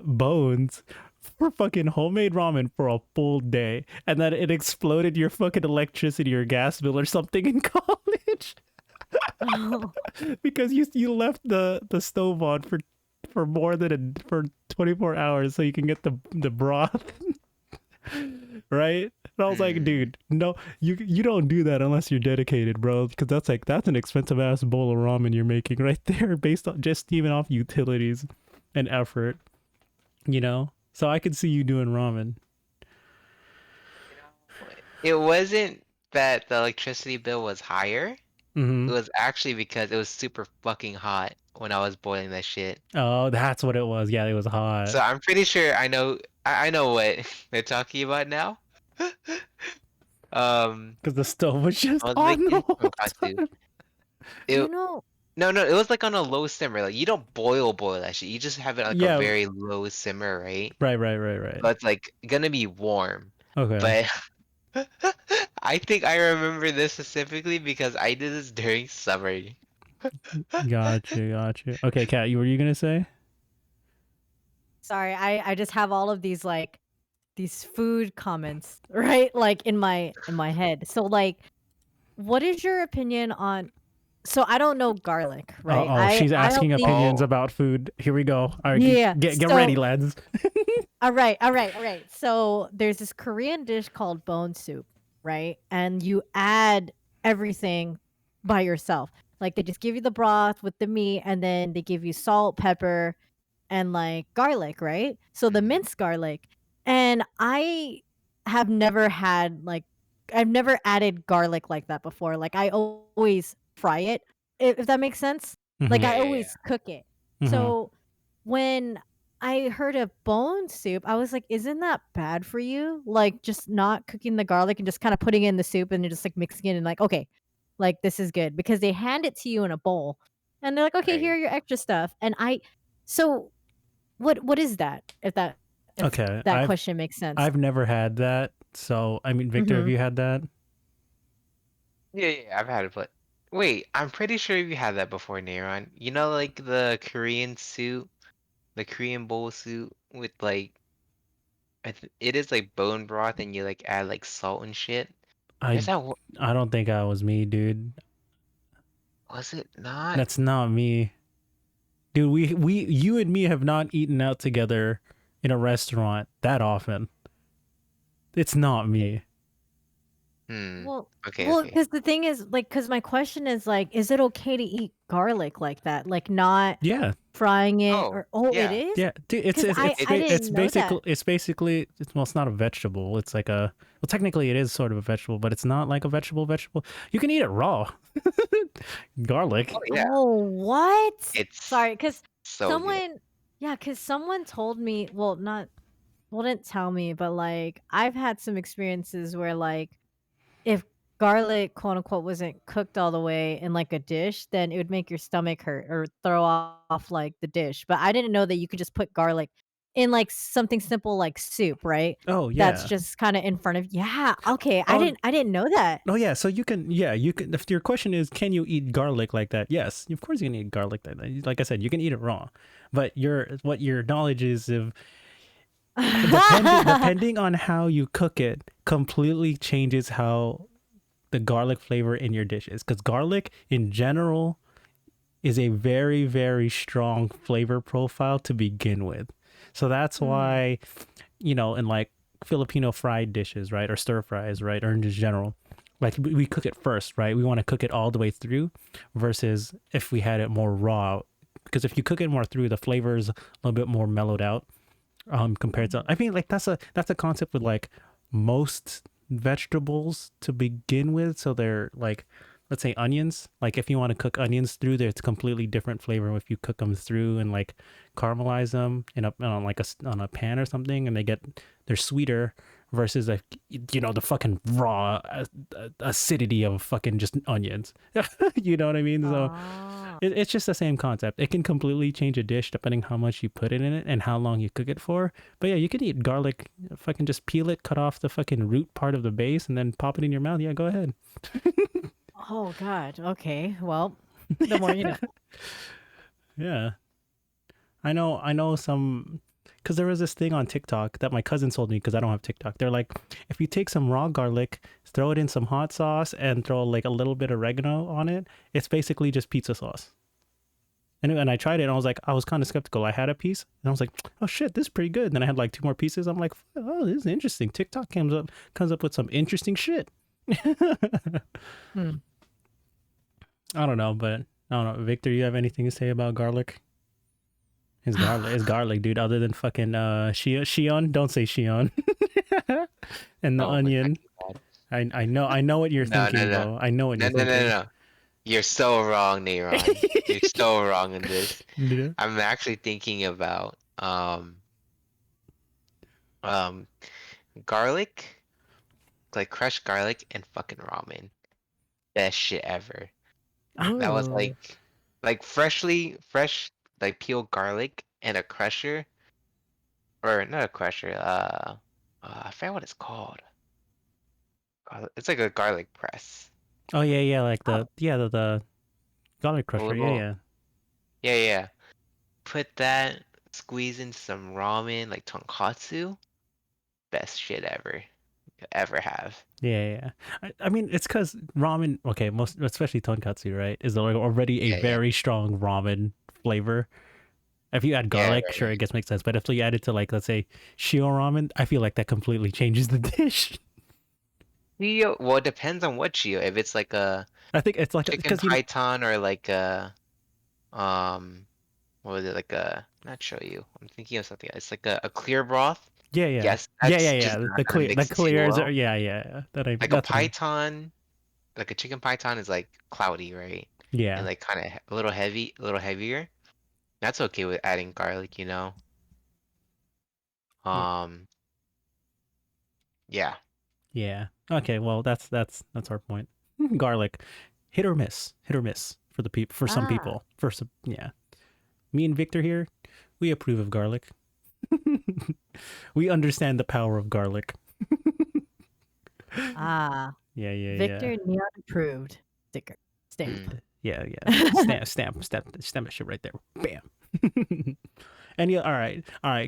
bones for fucking homemade ramen for a full day, and then it exploded your fucking electricity or gas bill or something in college Oh. because you left the stove on for more than for 24 hours so you can get the broth. Right? And I was like, Mm. dude, no, you don't do that unless you're dedicated, bro, because that's an expensive ass bowl of ramen you're making right there based on just even off utilities and effort, you know. So I could see you doing ramen. You know, it wasn't that the electricity bill was higher. It Mm-hmm. was actually because it was super fucking hot when I was boiling that shit. Oh, that's what it was. Yeah, it was hot So I'm pretty sure I know what they're talking about now. Um, because the stove was I just was on the making whole tonkatsu. time. You It know No, it was like on a low simmer. Like you don't boil that shit. You just have it like a Yeah, very low simmer, right? right. So it's like gonna be warm. Okay, But I think I remember this specifically because I did this during summer. got you. Okay, Kat, you were you gonna say? sorry, I just have all of these food comments, right? Like, in my head. So, like, what is your opinion on so I don't know garlic, right? Oh, I she's I don't asking think opinions Oh, about food. Here we go. All right, yeah, get ready, so lads. alright, alright, alright. So, there's this Korean dish called bone soup, right? And you add everything by yourself. Like, they just give you the broth with the meat, and then they give you salt, pepper, and, like, garlic, right? So, the mhm. minced garlic. And have never had, like I've never added garlic like that before. Like, I always fry it, if that makes sense. Like, Mm-hmm. Yeah, I yeah, yeah. always cook it. Mm-hmm. So, when I heard of bone soup, I was like, "Isn't that bad for you?" Like, just not cooking the garlic and just kinda putting it in the soup and you're just, like, mixing it and like, "Okay, like, this is good." Because they hand it to you in a bowl, and they're like, "Okay, here Right. are your extra stuff." And so, what is that? If Okay, that question makes sense. I've never had that. So I mean, Victor, have Mhm. you had that? Yeah, I've had it, but wait, I'm pretty sure you had that before, Nairon. You know, like the Korean soup, the Korean bowl soup with like it is like bone broth, and you like add like salt and shit. Is I that I don't think that was me, dude. was it not? That's not me. Dude, you and me have not eaten out together in a restaurant that often. It's not me. Hmm. Well, Okay, well, okay. because the thing is, like, because my question is, like, is it okay to eat garlic like that? Like, not Yeah. frying it Oh, it yeah. is? Yeah, dude, Because I It's didn't know that. well, it's not a vegetable. It's like a well, technically it is sort of a vegetable, but it's not like a vegetable. You can eat it raw. oh Garlic. yeah. Oh, what? It's Sorry, because so good. someone, yeah, because someone told me, well, not, well, didn't tell me, but like, I've had some experiences where, like, if garlic, quote unquote, wasn't cooked all the way in like a dish, then it would make your stomach hurt or throw off like the dish. But I didn't know that you could just put garlic in like something simple like soup, right? Oh That's yeah. just kind of in front of, yeah. Okay, Oh I didn't know that. oh yeah. So you can. If your question is, can you eat garlic like that? Yes, of course you can eat garlic like that. Like I said, you can eat it raw. But what your knowledge is of depending on how you cook it completely changes how the garlic flavor in your dish is. Because garlic in general is a very, very strong flavor profile to begin with. So that's Hmm. why, in like Filipino fried dishes, right? Or stir fries, right? Or in just general, like we cook it first, right? We want to cook it all the way through versus if we had it more raw. Because if you cook it more through, the flavor is a little bit more mellowed out compared to, I mean, like that's a concept with like most vegetables to begin with. So they're like, let's say onions, like if you want to cook onions through there, it's completely different flavor if you cook them through and like caramelize them in a on like on a pan or something, and they're sweeter versus like the fucking raw acidity of fucking just onions. You know what I mean? So Ah. it's just the same concept. It can completely change a dish depending how much you put it in it and how long you cook it for. But yeah, you can eat garlic. Fucking just peel it, cut off the fucking root part of the base, and then pop it in your mouth. Yeah, go ahead. Oh God. Okay. Well, the more you know. Yeah, I know some. Because there was this thing on TikTok that my cousin told me because I don't have TikTok. They're like, if you take some raw garlic, throw it in some hot sauce, and throw like a little bit of oregano on it, it's basically just pizza sauce. And I tried it and I was like, I was kind of skeptical. I had a piece and I was like, oh shit, this is pretty good. And then I had like two more pieces. I'm like, oh, this is interesting. TikTok comes up with some interesting shit. Hmm. I don't know, but I don't know. Victor, you have anything to say about garlic? It's garlic, dude. Other than fucking Shion, don't say Shion. And the Oh my onion. fucking god. I know what you're No, no, thinking, no. bro. I know what No, you're no, no, no, thinking. no. You're so wrong, Neyron. You're so wrong in this. Yeah. I'm actually thinking about um garlic, like crushed garlic and fucking ramen. Best shit ever. That was Ooh. like fresh like peeled garlic and a crusher, or not a crusher, I forget what it's called. It's like a garlic press. Oh yeah, yeah, like Oh. the garlic A crusher. Yeah, little, yeah. yeah, yeah. Put that, squeeze in some ramen, like tonkatsu. Best shit ever have. Yeah, yeah. I mean, it's because ramen. Okay, most especially tonkatsu, right? Is like already a Yeah, yeah, very strong ramen flavor. If you add yeah, garlic, right, sure, it right. gets makes sense. But if you add it to like let's say shio ramen, I feel like that completely changes the dish. Chio, well, it depends on what chio. If it's like a I think it's like chicken because python or like a um, what was it, like a, not shoyu. I'm thinking of something. It's like a clear broth. yeah, yeah, Yes, yeah, yeah, that's just yeah. not The gonna clear the mix too clears are well. yeah, yeah. Like a That's what I mean. python, like a chicken python is like cloudy, right? And Yeah, like kind of a little heavy, a little heavier. That's okay with adding garlic, you know. yeah, Um, yeah. yeah. Okay, well that's our point. Garlic, hit or miss for the people for some Ah. people. For some, yeah. Me and Victor here, we approve of garlic. We understand the power of garlic. Ah. Yeah, yeah, yeah. Victor Neon approved sticker stamp. Mm. Yeah, yeah. Stamp that shit right there. Bam. Any all right,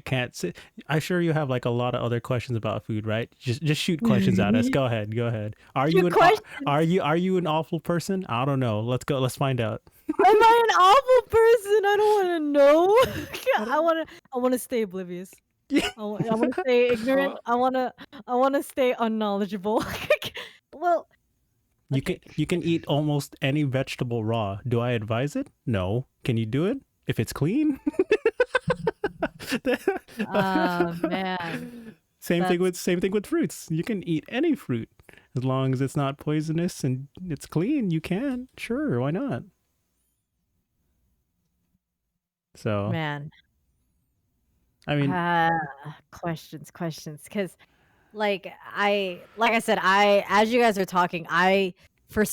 can't sit. I'm sure you have like a lot of other questions about food, right? Just shoot questions at us. Go ahead, go ahead. Shoot questions. Are you an awful person? I don't know. Let's go. Let's find out. Am I an awful person? I don't want to know. I I don't. want to. I want to stay oblivious. Yeah. I want to stay ignorant. Oh, I want to stay unknowledgeable. Well, okay. You can eat almost any vegetable raw. Do I advise it? No. Can you do it if it's clean? Man, Same that's thing with fruits. You can eat any fruit as long as it's not poisonous and it's clean. You can, sure, why not? So, man. I mean, Uh, questions. Because like I said, I as you guys are talking, I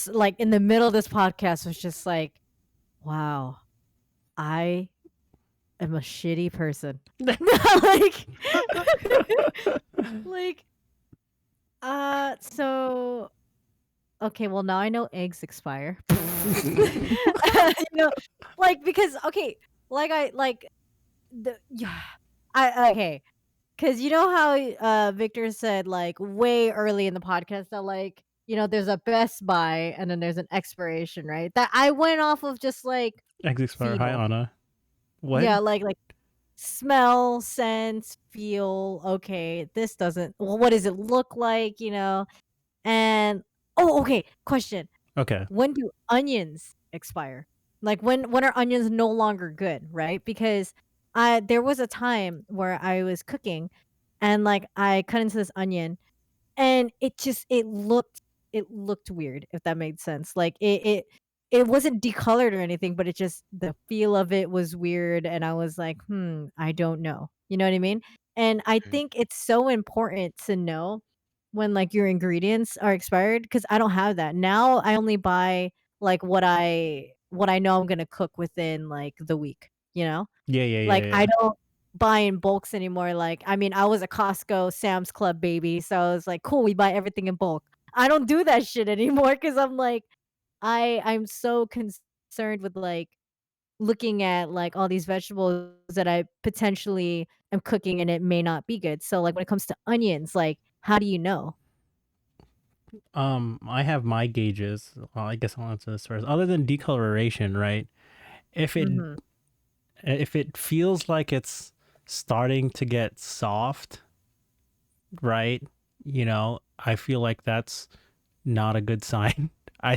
like in the middle of this podcast was just like, wow, I am a shitty person. like, like, so okay, well now I know eggs expire. Like because okay, like yeah, okay. Because you know how Victor said like way early in the podcast that like there's a best buy and then there's an expiration, right? That I went off of just like eggs expire. Hi, feel, Anna. What? yeah, like smell, sense, feel. Okay, this doesn't. Well, what does it look like? And oh, okay. Question: Okay. when do onions expire? Like when are onions no longer good, right? Because I there was a time where I was cooking and like I cut into this onion and it looked weird, if that made sense. Like it wasn't decolored or anything, but it just the feel of it was weird and I was like, I don't know. You know what I mean? And I mm, think it's so important to know when like your ingredients are expired because I don't have that. Now I only buy like what I know I'm gonna cook within like the week, you know? Yeah, yeah, yeah, Like, I yeah. don't buy in bulks anymore, like, I mean, I was a Costco, Sam's Club baby, so I was like, "Cool, we buy everything in bulk." I don't do that shit anymore because 'cause I'm like, I'm so concerned with, like, looking at, like, all these vegetables that I potentially am cooking and it may not be good, so, like, when it comes to onions, like, how do you know? I have my gauges. Well, I guess I'll answer this first. Other than decoloration, right? If it Mhm. if it feels like it's starting to get soft, right? I feel like that's not a good sign. I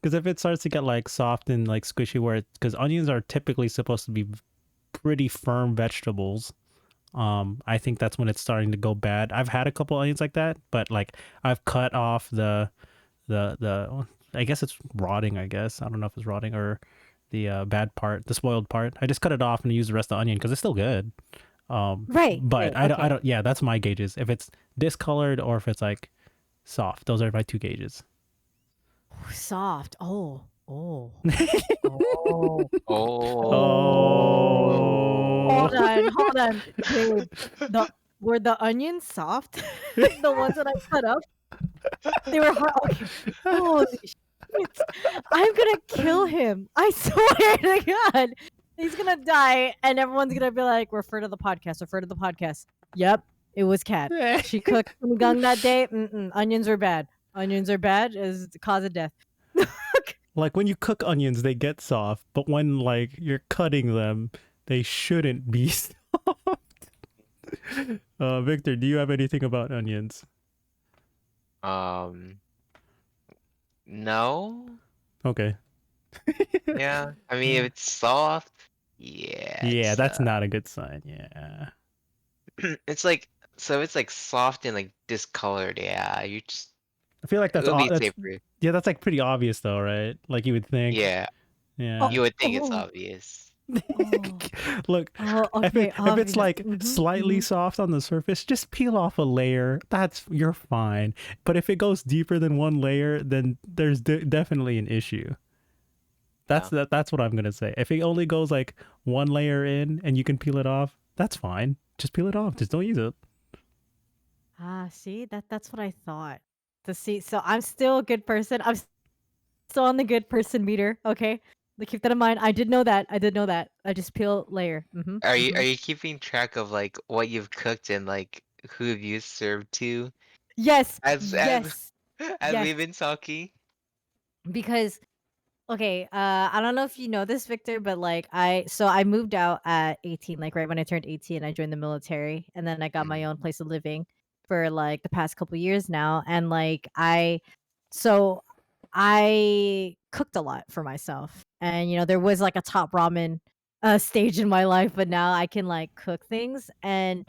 because if it starts to get like soft and like squishy, where because onions are typically supposed to be pretty firm vegetables. I think that's when it's starting to go bad. I've had a couple onions like that, but like I've cut off the I guess it's rotting. I guess I don't know if it's rotting or the bad part, the spoiled part. I just cut it off and use the rest of the onion because it's still good. Right, But right, okay. I don't. Yeah, that's my gauges. If it's discolored or if it's like soft, those are my two gauges. Soft. Oh, oh, oh, oh. Oh. Hold on, babe. The Were the onions soft? The ones that I cut up? They were hard. Okay. Holy shit. I'm gonna kill him. I swear to God. He's gonna die, and everyone's gonna be like, refer to the podcast, refer to the podcast. Yep, it was Kat. She cooked sinigang that day. Onions are bad. Onions are bad as the cause of death. Like when you cook onions, they get soft, but when like you're cutting them, they shouldn't be soft. Victor, do you have anything about onions? um, no. Okay. Yeah. I mean, if it's soft, yeah, Yeah, it's that's not a good sign. Yeah. it's like so it's like soft and like discolored. Yeah, you just I feel like it would be that's safer. yeah, that's like pretty obvious though, right? Like you would think. Yeah, Oh, Yeah. you would think it's oh, obvious. oh, Look, oh, okay, if it's obvious. like slightly soft on the surface, just peel off a layer. You're fine. But if it goes deeper than one layer, then there's definitely an issue. Yeah. That's what I'm gonna say. If it only goes like one layer in and you can peel it off, that's fine. Just peel it off. Just don't use it. See, that's what I thought. To see, so I'm still a good person. I'm still on the good person meter, okay? Like, keep that in mind. I did know that. I did know that. I just peel layer. Are you keeping track of like what you've cooked and like who you served to Yes, as yes, as yes. we've been talking? Because okay, I don't know if you know this, Victor, but like I moved out at 18, like right when I turned 18, I joined the military, and then I got my Mm, own place of living for like the past couple years now, and so I cooked a lot for myself, and there was like a top ramen stage in my life, but now I can like cook things, and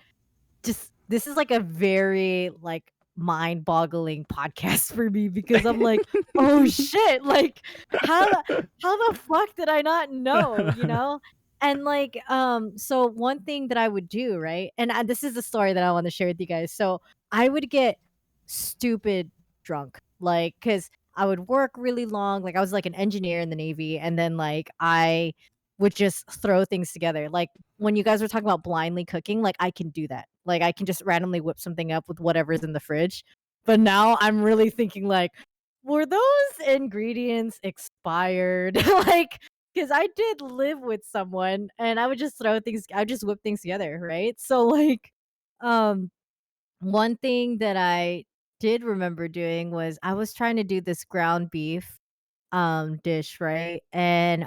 just this is like a very like mind-boggling podcast for me because I'm like, "Oh shit, like how the fuck did I not know?" And like so one thing that I would do, right? And this is the story that I want to share with you guys. So, I would get stupid drunk. Like cuz I would work really long. Like I was like an engineer in the Navy and then like I would just throw things together. Like when you guys were talking about blindly cooking, like I can do that. Like I can just randomly whip something up with whatever's in the fridge. But now I'm really thinking like, were those ingredients expired? Like, because I did live with someone and I would just whip things together, right? So like, um, one thing that I did remember doing was I was trying to do this ground beef dish, right? And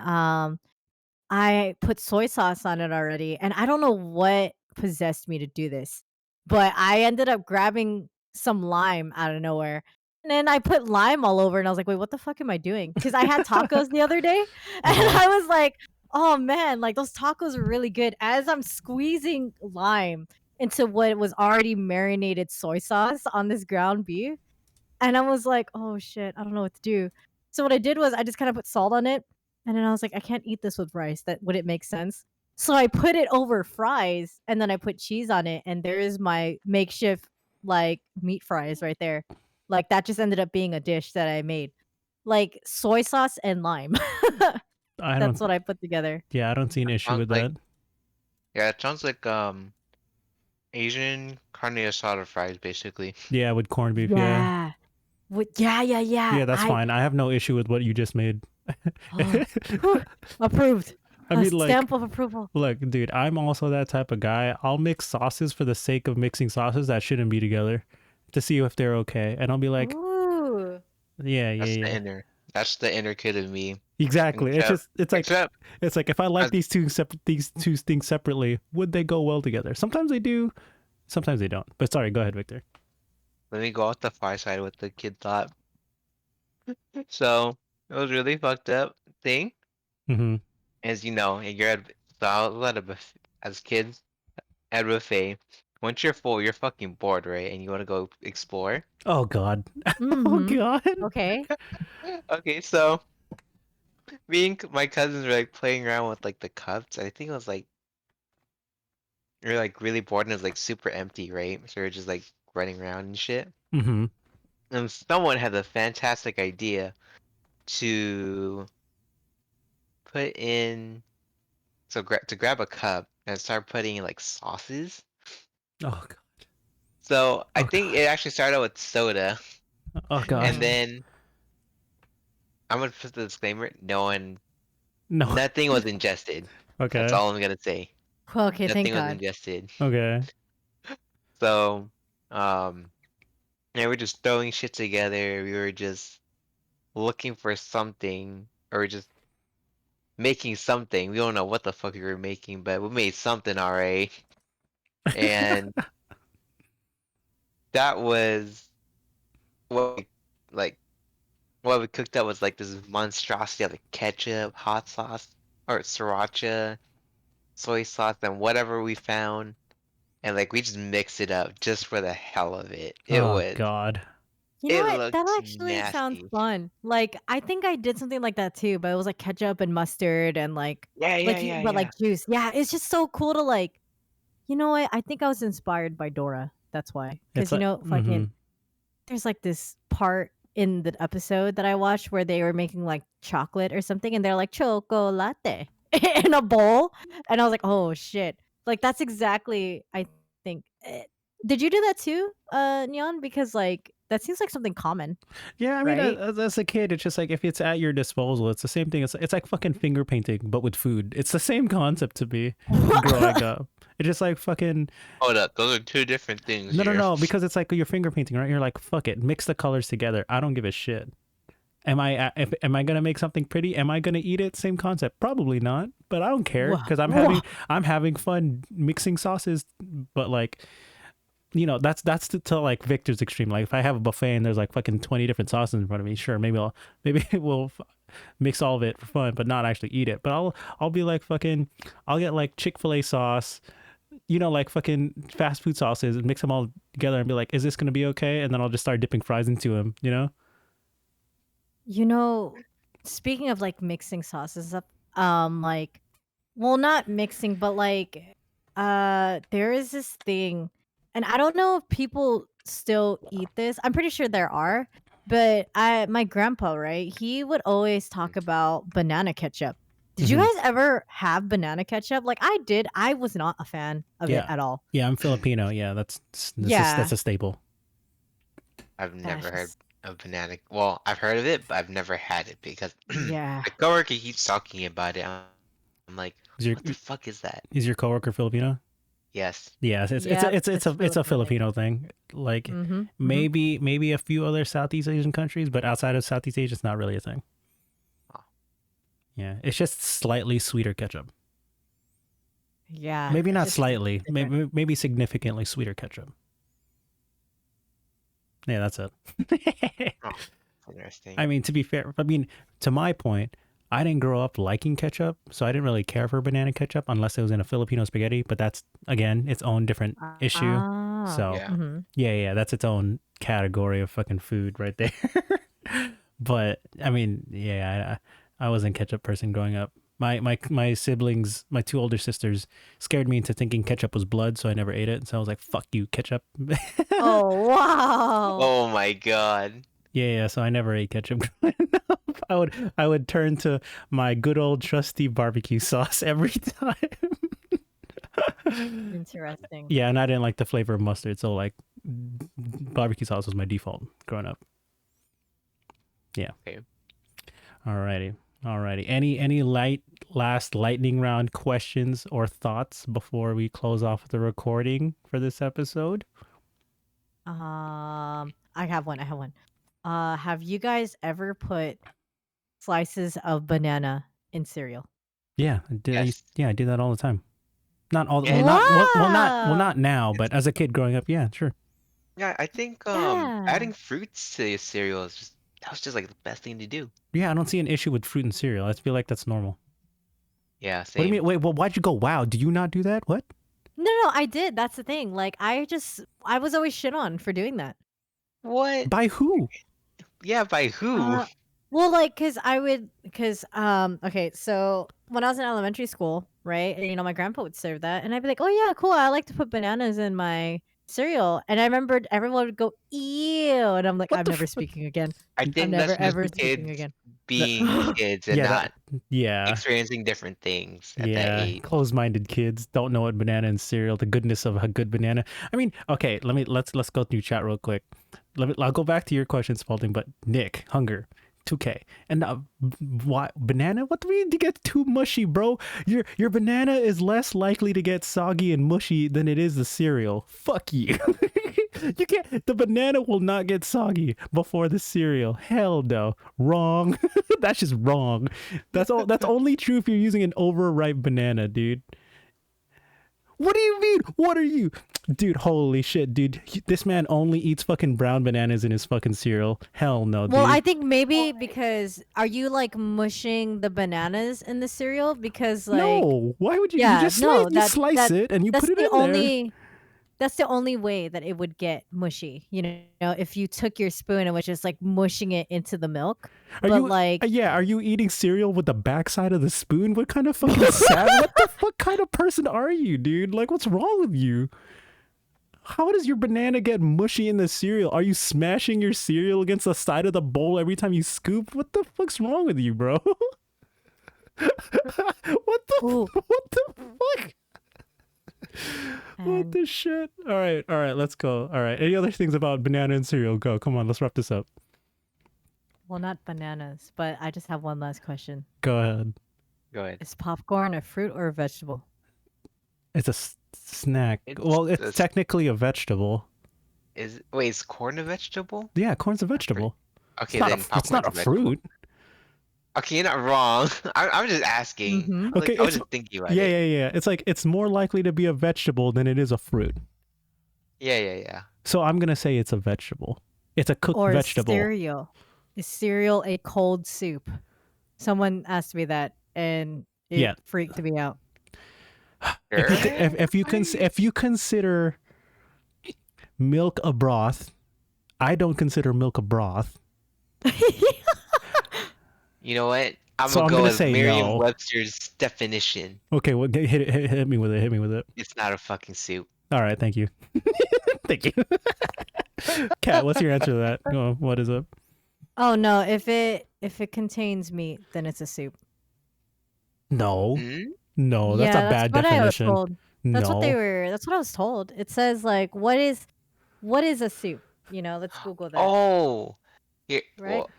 I put soy sauce on it already, and I don't know what possessed me to do this, but I ended up grabbing some lime out of nowhere, and then I put lime all over, and I was like, "Wait, what the fuck am I doing?" Because I had tacos the other day, and Uh-huh. I was like, "Oh, man, like, those tacos are really good." As I'm squeezing lime into what was already marinated soy sauce on this ground beef, and I was like, "Oh shit, I don't know what to do." So what I did was I just kinda put salt on it, and then I was like, "I can't eat this with rice. That would it make sense?" So I put it over fries, and then I put cheese on it, and there is my makeshift, like, meat fries right there. Like, that just ended up being a dish that I made. Like, soy sauce and lime. I That's don't. what I put together. Yeah, I don't see an issue sounds with like that. yeah, it sounds like Asian carne asada fries basically. Yeah, with corned beef. Yeah, Yeah. Yeah, yeah, yeah. yeah, that's fine. I have no issue with what you just made. Whew, approved. I A mean, like, stamp of approval. look, dude, I'm also that type of guy. I'll mix sauces for the sake of mixing sauces that shouldn't be together to see if they're okay. And I'll be like, Ooh. yeah, yeah, That's the yeah. inner. That's the inner kid of me. Exactly. It's Except, just it's like except, if I like as, these two things separately, would they go well together? Sometimes they do, sometimes they don't. But sorry, go ahead, Victor. let me go off the far side with the kid thought. So it was really fucked up thing, Mhm. as you know, and you're at so I was at a as kids at a buffet. Once you're full, you're fucking bored, right? And you want to go explore. Oh god. Oh Mhm. god. Okay. Okay, so me and my cousins were like playing around with like the cups. I think it was like we are like really bored and it was like super empty, right? So we are just like running around and shit. Mhm. And someone had the fantastic idea to put in to grab a cup and start putting in like sauces. Oh god. So I Oh think god. it actually started with soda, Oh god. and Oh. then I'm gonna put the disclaimer: No. nothing was ingested. That's Okay. all I'm gonna say. Okay, thank Nothing was God. ingested. Okay. So, um, yeah, we're just throwing shit together. We were just looking for something, or just making something. We don't know what the fuck we were making, but we made something alright. And that was what like what we cooked up was like this monstrosity of like ketchup, hot sauce, or sriracha, soy sauce, and whatever we found. And like we just mixed it up just for the hell of it. Oh god. You know It what? That looked actually sounds nasty. fun. Like, I think I did something like that too, but it was like ketchup and mustard and Yeah, yeah, yeah, but like yeah. juice. Yeah, it's just so cool to like, you know what? I think I was inspired by Dora. That's why. It's Because like fucking mhm. there's like this part in the episode that I watched where they were making like chocolate or something and they're like chocolate in a bowl. And I was like, oh shit. Like that's exactly I think. Did you do that too, Neon? Because like that seems like something common, Yeah, I mean, right? as a kid, it's just like if it's at your disposal, it's the same thing. It's like fucking finger painting, but with food. It's the same concept to me growing up. It's just like fucking Hold up, those are two different things no, no, here. no, because it's like you're finger painting, right? You're like, fuck it, mix the colors together. I don't give a shit. Am I gonna make something pretty? Am I gonna eat it? Same concept. Probably not, but I don't care Whoa, because whoa. I'm having fun mixing sauces. But like, that's to like Victor's extreme. Like if I have a buffet and there's like fucking 20 different sauces in front of me, sure, maybe we'll mix all of it for fun, but not actually eat it. But I'll be like fucking, I'll get like Chick-fil-A sauce, like fucking fast food sauces and mix them all together and be like, is this gonna be okay? And then I'll just start dipping fries into them. You know, speaking of like mixing sauces up, like, well, not mixing, but like, there is this thing, and I don't know if people still eat this. I'm pretty sure there are, but my grandpa, right? He would always talk about banana ketchup. Did you Hmm. guys ever have banana ketchup? Like I did. I was not a fan of it Yeah, at all. yeah, I'm Filipino. Yeah, that's Yeah, a staple. I've never that's heard just of banana. Well, I've heard of it, but I've never had it because yeah. my coworker keeps talking about it. I'm like, Is your what the fuck is that? is your coworker Filipino? Yes. Yeah, Yep, it's it's a Filipino. Filipino thing. Like Mm-hmm. Mm-hmm. maybe a few other Southeast Asian countries, but outside of Southeast Asia, it's not really a thing. Oh, Yeah, it's just slightly sweeter ketchup. Yeah, Maybe not just slightly, different. maybe significantly sweeter ketchup. Yeah, that's it. oh, interesting. I mean, to be fair, to my point, I didn't grow up liking ketchup, so I didn't really care for banana ketchup unless it was in a Filipino spaghetti. But that's again its own different issue. Ah. So Yeah. Mm-hmm. yeah, that's its own category of fucking food right there. But I mean, yeah, I wasn't a ketchup person growing up. My siblings, my two older sisters, scared me into thinking ketchup was blood, so I never ate it. So I was like, "Fuck you, ketchup." Oh wow. Oh my god. Yeah, so I never ate ketchup growing up. I would turn to my good old trusty barbecue sauce every time. Interesting. Yeah, and I didn't like the flavor of mustard, so like barbecue sauce was my default growing up. Yeah. Okay. Alrighty. Alrighty. Any last lightning round questions or thoughts before we close off the recording for this episode? I have one. I have one. Have you guys ever put slices of banana in cereal? Yeah, Yes. I do that all the time. Not all Yeah. not now, It's, but as a kid growing up, yeah, sure. yeah, I think Yeah. adding fruits to your cereal is just that was just like the best thing to do. Yeah, I don't see an issue with fruit and cereal. I feel like that's normal. Yeah, What do you same. mean? Wait, well, why'd you go? Wow, do you not do that? What? No, I did. That's the thing. Like I was always shit on for doing that. What? By who? Yeah, by who? Uh, well, okay, so when I was in elementary school, right, and my grandpa would serve that, and I'd be like, oh yeah, cool, I like to put bananas in my cereal, and I remembered everyone would go ew, and I'm like, What I'm the? never speaking again. I I'm think never that's just ever the speaking kids again. being kids and Yeah, not yeah, experiencing different things at that yeah. age. Closed-minded kids don't know what banana and cereal. The goodness of a good banana. I mean, okay, let's go through chat real quick. I'll go back to your question, Spalding. But Nick, hunger. 2K. And why banana? What do you mean to get too mushy, bro? Your banana is less likely to get soggy and mushy than it is the cereal. Fuck you. You can't. The banana will not get soggy before the cereal. Hell no. Wrong. That's just wrong. That's all. That's only true if you're using an overripe banana, dude. What do you mean? What are you? Dude, holy shit, dude. This man only eats fucking brown bananas in his fucking cereal. Hell no, dude. Well, I think maybe because are you like mushing the bananas in the cereal? Because like No. Why would you? You yeah, just no, slice it and you that's put it the in there. only that's the only way that it would get mushy. If you took your spoon and was just like mushing it into the milk. Are But you? like Yeah. Are you eating cereal with the backside of the spoon? What kind of fucking what the fuck kind of person are you, dude? Like, what's wrong with you? How does your banana get mushy in the cereal? Are you smashing your cereal against the side of the bowl every time you scoop? What the fuck's wrong with you, bro? ooh, What the fuck? What And the shit? All right, let's go. All right. Any other things about banana and cereal? Go. Come on, let's wrap this up. well, not bananas, but I just have one last question. Go ahead. Go ahead. Is popcorn a fruit or a vegetable? It's a snack. It's Well, it's technically a vegetable. wait, is corn a vegetable? Yeah, corn's a vegetable. Okay, It's not then it's not popcorn's a a vegetable. fruit. Okay, you're not wrong. I'm just asking. Mm-hmm. Okay, I was it's just thinking about yeah, it. yeah, yeah. It's like it's more likely to be a vegetable than it is a fruit. Yeah. So I'm gonna say it's a vegetable. It's a cooked Or vegetable. cereal. Is cereal a cold soup? Someone asked me that, and it Yeah. freaked me out. If you consider milk a broth, I don't consider milk a broth. You know what? I'm So gonna I'm go gonna with say no. Merriam-Webster's definition. Okay, well, hit me with it. Hit me with it. It's not a fucking soup. All right, thank you. Thank you. Kat, what's your answer to that? Oh, what is it? Oh no, if it contains meat, then it's a soup. No, Hmm? no, that's Yeah, a bad what I was definition. told. That's what they No, were. That's what I was told. It says like, what is a soup? You know, let's Google that. Oh, here. Right? Well,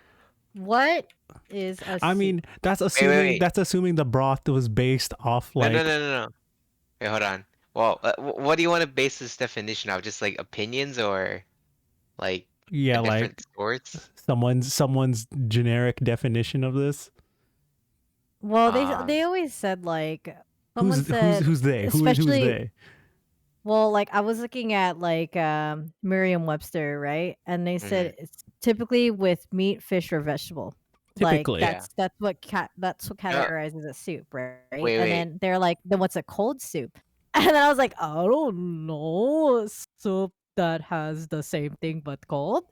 What is a I soup? mean that's wait, assuming wait. that's assuming the broth was based off like No. Wait, hold on. Well, what do you want to base this definition of? Just like opinions or like yeah, different like sorts? someone's generic definition of this. Well, Um, they always said like someone Who's they? Who's especially they? well, like I was looking at like Merriam-Webster, right? And they said mhm. it's typically with meat, fish, or vegetable. Like Typically, Yeah. that's what No, categorizes a soup, right? And wait. then they're like, then what's a cold soup? And then I was like, I don't know, a soup that has the same thing but cold.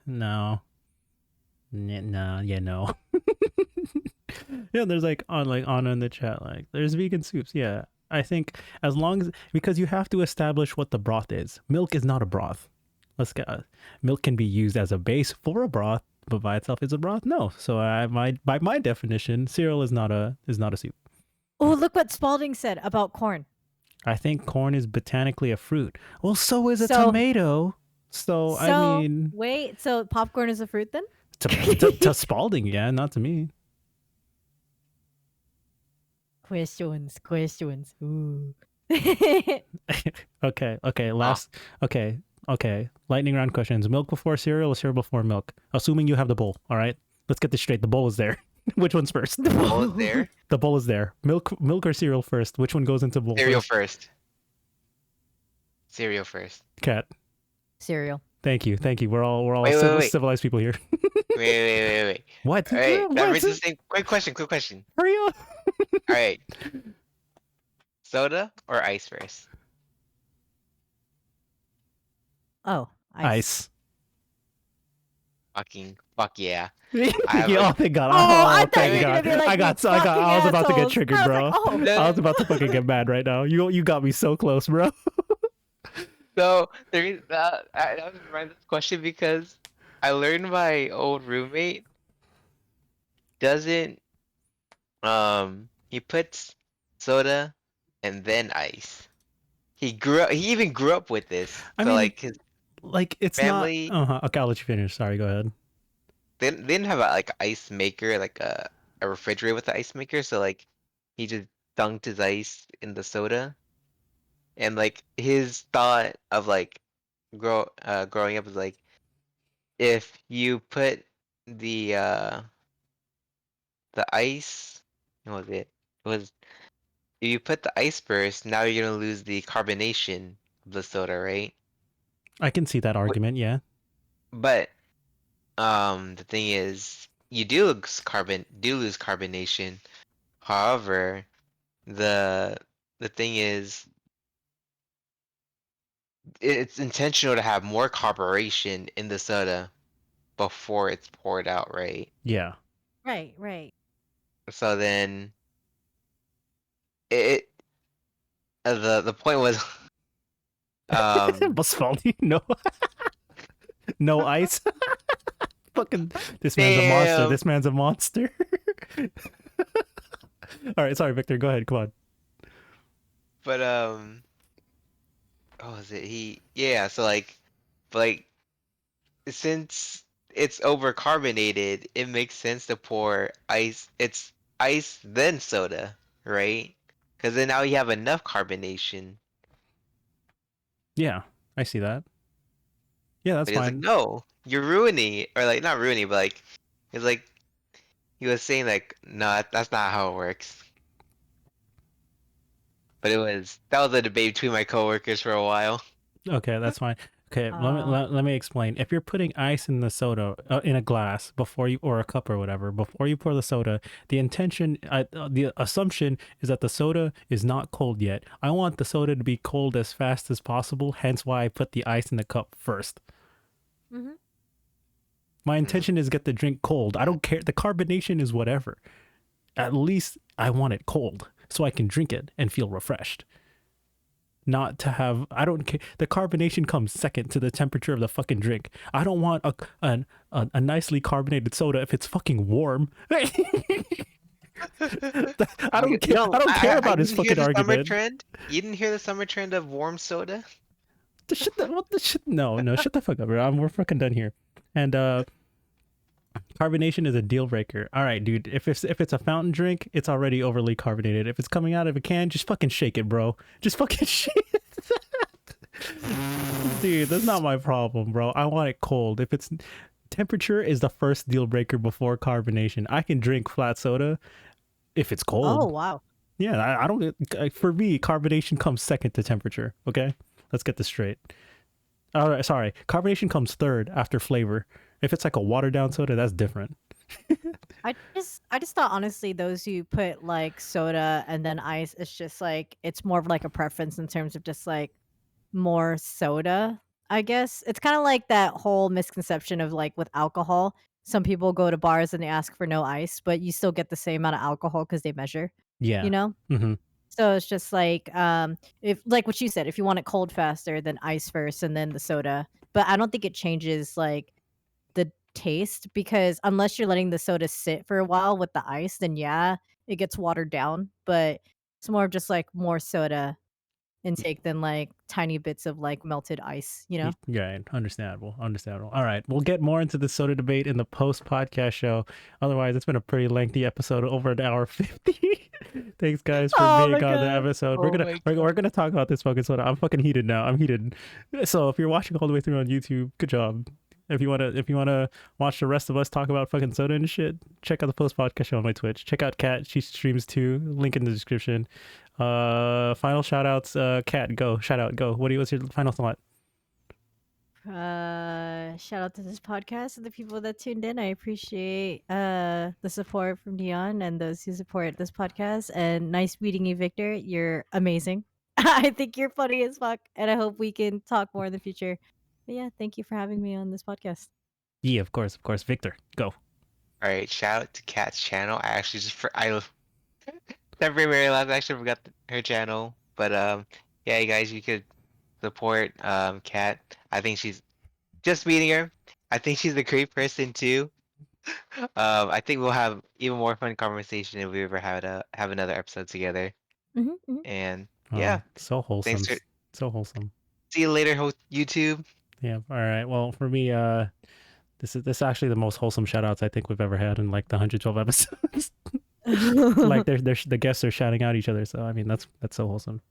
no, no, yeah, no. Yeah, there's like on in the chat like there's vegan soups. Yeah, I think as long as because you have to establish what the broth is. Milk is not a broth. Let's get milk can be used as a base for a broth, but by itself is a broth. No. So by my definition, cereal is not a soup. Oh, look what Spalding said about corn. I think corn is botanically a fruit. Well, so is a So- tomato. So I mean, wait, so popcorn is a fruit then? to Spalding, yeah, not to me. Questions. Ooh. Okay. Last. Okay. Lightning round questions. Milk before cereal or cereal before milk? Assuming you have the bowl. All right. Let's get this straight. The bowl is there. Which one's first? The bowl is there. The bowl is there. Milk or cereal first? Which one goes into bowl? Cereal first. Cereal first. Cat. Cereal. Thank you. We're all Wait. civilized people here. Wait. What? All right. What? That brings us to quick question. Hurry up. All right. Soda or ice first? Oh, Ice. Fuck yeah. Oh, thank God. I thought thank you were God. gonna be like, I "You was fucking about to get assholes." triggered, I was bro. like, oh. I was about to fucking get mad right now. You got me so close, bro. So the reason that I was running this question because I learned my old roommate doesn't he puts soda and then ice. He even grew up with this. I So mean, like his like it's family not. Okay, I'll let you finish. Sorry, go ahead. they didn't have a like ice maker, like a refrigerator with the ice maker, so like he just dunked his ice in the soda. And like his thought of like growing up is like if you put the ice what was it? It was if you put the ice first, now you're gonna lose the carbonation of the soda, right? I can see that argument. Yeah. But the thing is you do lose carbonation. However, the thing is it's intentional to have more carburation in the soda before it's poured out, right? Yeah. Right. So then it the point was What's faulty? No. No ice. Fucking. This man's a monster. Damn. This man's a monster. All right, sorry, Victor. Go ahead. Come on. But oh, is it yeah, so like, but like since it's overcarbonated, it makes sense to pour ice. It's ice then soda, right? Because then now you have enough carbonation. Yeah, I see that. Yeah, that's But he was like, fine. no, you're ruining it, or like not ruining it, but like it's like he was saying like, no, that's not how it works. But that was a debate between my coworkers for a while. Okay, that's fine. Okay, Uh, let me explain. If you're putting ice in the soda in a glass before you or a cup or whatever before you pour the soda, the assumption is that the soda is not cold yet. I want the soda to be cold as fast as possible. Hence why I put the ice in the cup first. mhm. My Mm. intention is get the drink cold. I don't care. The carbonation is whatever. At least I want it cold so I can drink it and feel refreshed. Not to have, I don't care. The carbonation comes second to the temperature of the fucking drink. I don't want a nicely carbonated soda if it's fucking warm. I don't care. I don't care about You his didn't hear fucking the summer argument. trend? You didn't hear the summer trend of warm soda? The shit that what the shit? No, no, shut the fuck up, bro. We're fucking done here. And carbonation is a deal breaker. All right, dude. If it's a fountain drink, it's already overly carbonated. If it's coming out of a can, just fucking shake it, bro. Just fucking shake it. Dude, that's not my problem, bro. I want it cold. If it's temperature is the first deal breaker before carbonation. I can drink flat soda if it's Oh cold. wow. Yeah, I don't. For me, carbonation comes second to temperature. Okay, let's get this straight. All right, sorry. Carbonation comes third after flavor. If it's like a watered down soda, that's different. I just thought honestly those who put like soda and then ice, it's just like it's more of like a preference in terms of just like more soda, I guess. It's kind of like that whole misconception of like with alcohol. Some people go to bars and they ask for no ice, but you still get the same amount of alcohol because they measure, you Yeah. know? Mm-hmm. So it's just like if like what you said, if you want it cold faster, then ice first and then the soda. But I don't think it changes like the taste because unless you're letting the soda sit for a while with the ice, then yeah, it gets watered down. But it's more of just like more soda intake than like tiny bits of like melted ice, you know? Yeah, understandable. Understandable. All right. We'll get more into the soda debate in the post podcast show. Otherwise, it's been a pretty lengthy episode, over an hour 50. Thanks guys for Oh being my on the god. episode. Oh my We're god. gonna talk about this fucking soda. I'm fucking heated now. I'm heated. So if you're watching all the way through on YouTube, good job. If you wanna watch the rest of us talk about fucking soda and shit, check out the post podcast show on my Twitch. Check out Kat. She streams too. Link in the description. Final shout outs. Kat, go. Shout out, go. What's your final thought? Shout out to this podcast and the people that tuned in. I appreciate the support from Dion and those who support this podcast. And nice meeting you, Victor. You're amazing. I think you're funny as fuck, and I hope we can talk more in the future. But yeah, thank you for having me on this podcast. Yeah, of course, of course. Victor, go. All right, shout out to Kat's channel. I actually I very last I actually forgot her channel, but yeah, you guys, you could support Kat. I think she's just meeting her. I think she's a great person too. I think we'll have even more fun conversation if we ever have another episode together. Hmm. And Oh, yeah, so thanks wholesome. for So wholesome. see you later, YouTube. Yeah. All right. Well, for me, this is actually the most wholesome shout outs I think we've ever had in like the 112 episodes. Like they're the guests are shouting out each other. So I mean that's so wholesome.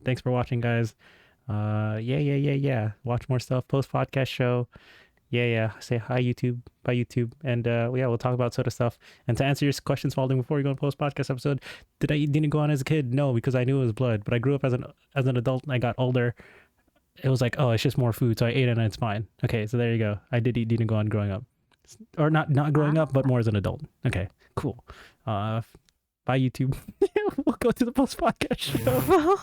Thanks for watching, guys. Yeah. Watch more stuff. Post podcast show. Yeah. Say hi YouTube. Bye YouTube. And yeah, we'll talk about soda stuff. And to answer your questions, Spalding, before you go on post podcast episode, did I eat Didn't as a kid? No, because I knew it was blood. But I grew up as an adult and I got older. It was like, oh, it's just more food, so I ate it and it's fine. Okay, so there you go. I did eat Didn't growing up, or not growing up, but more as an adult. Okay, cool. Bye YouTube. We'll go to the post podcast show.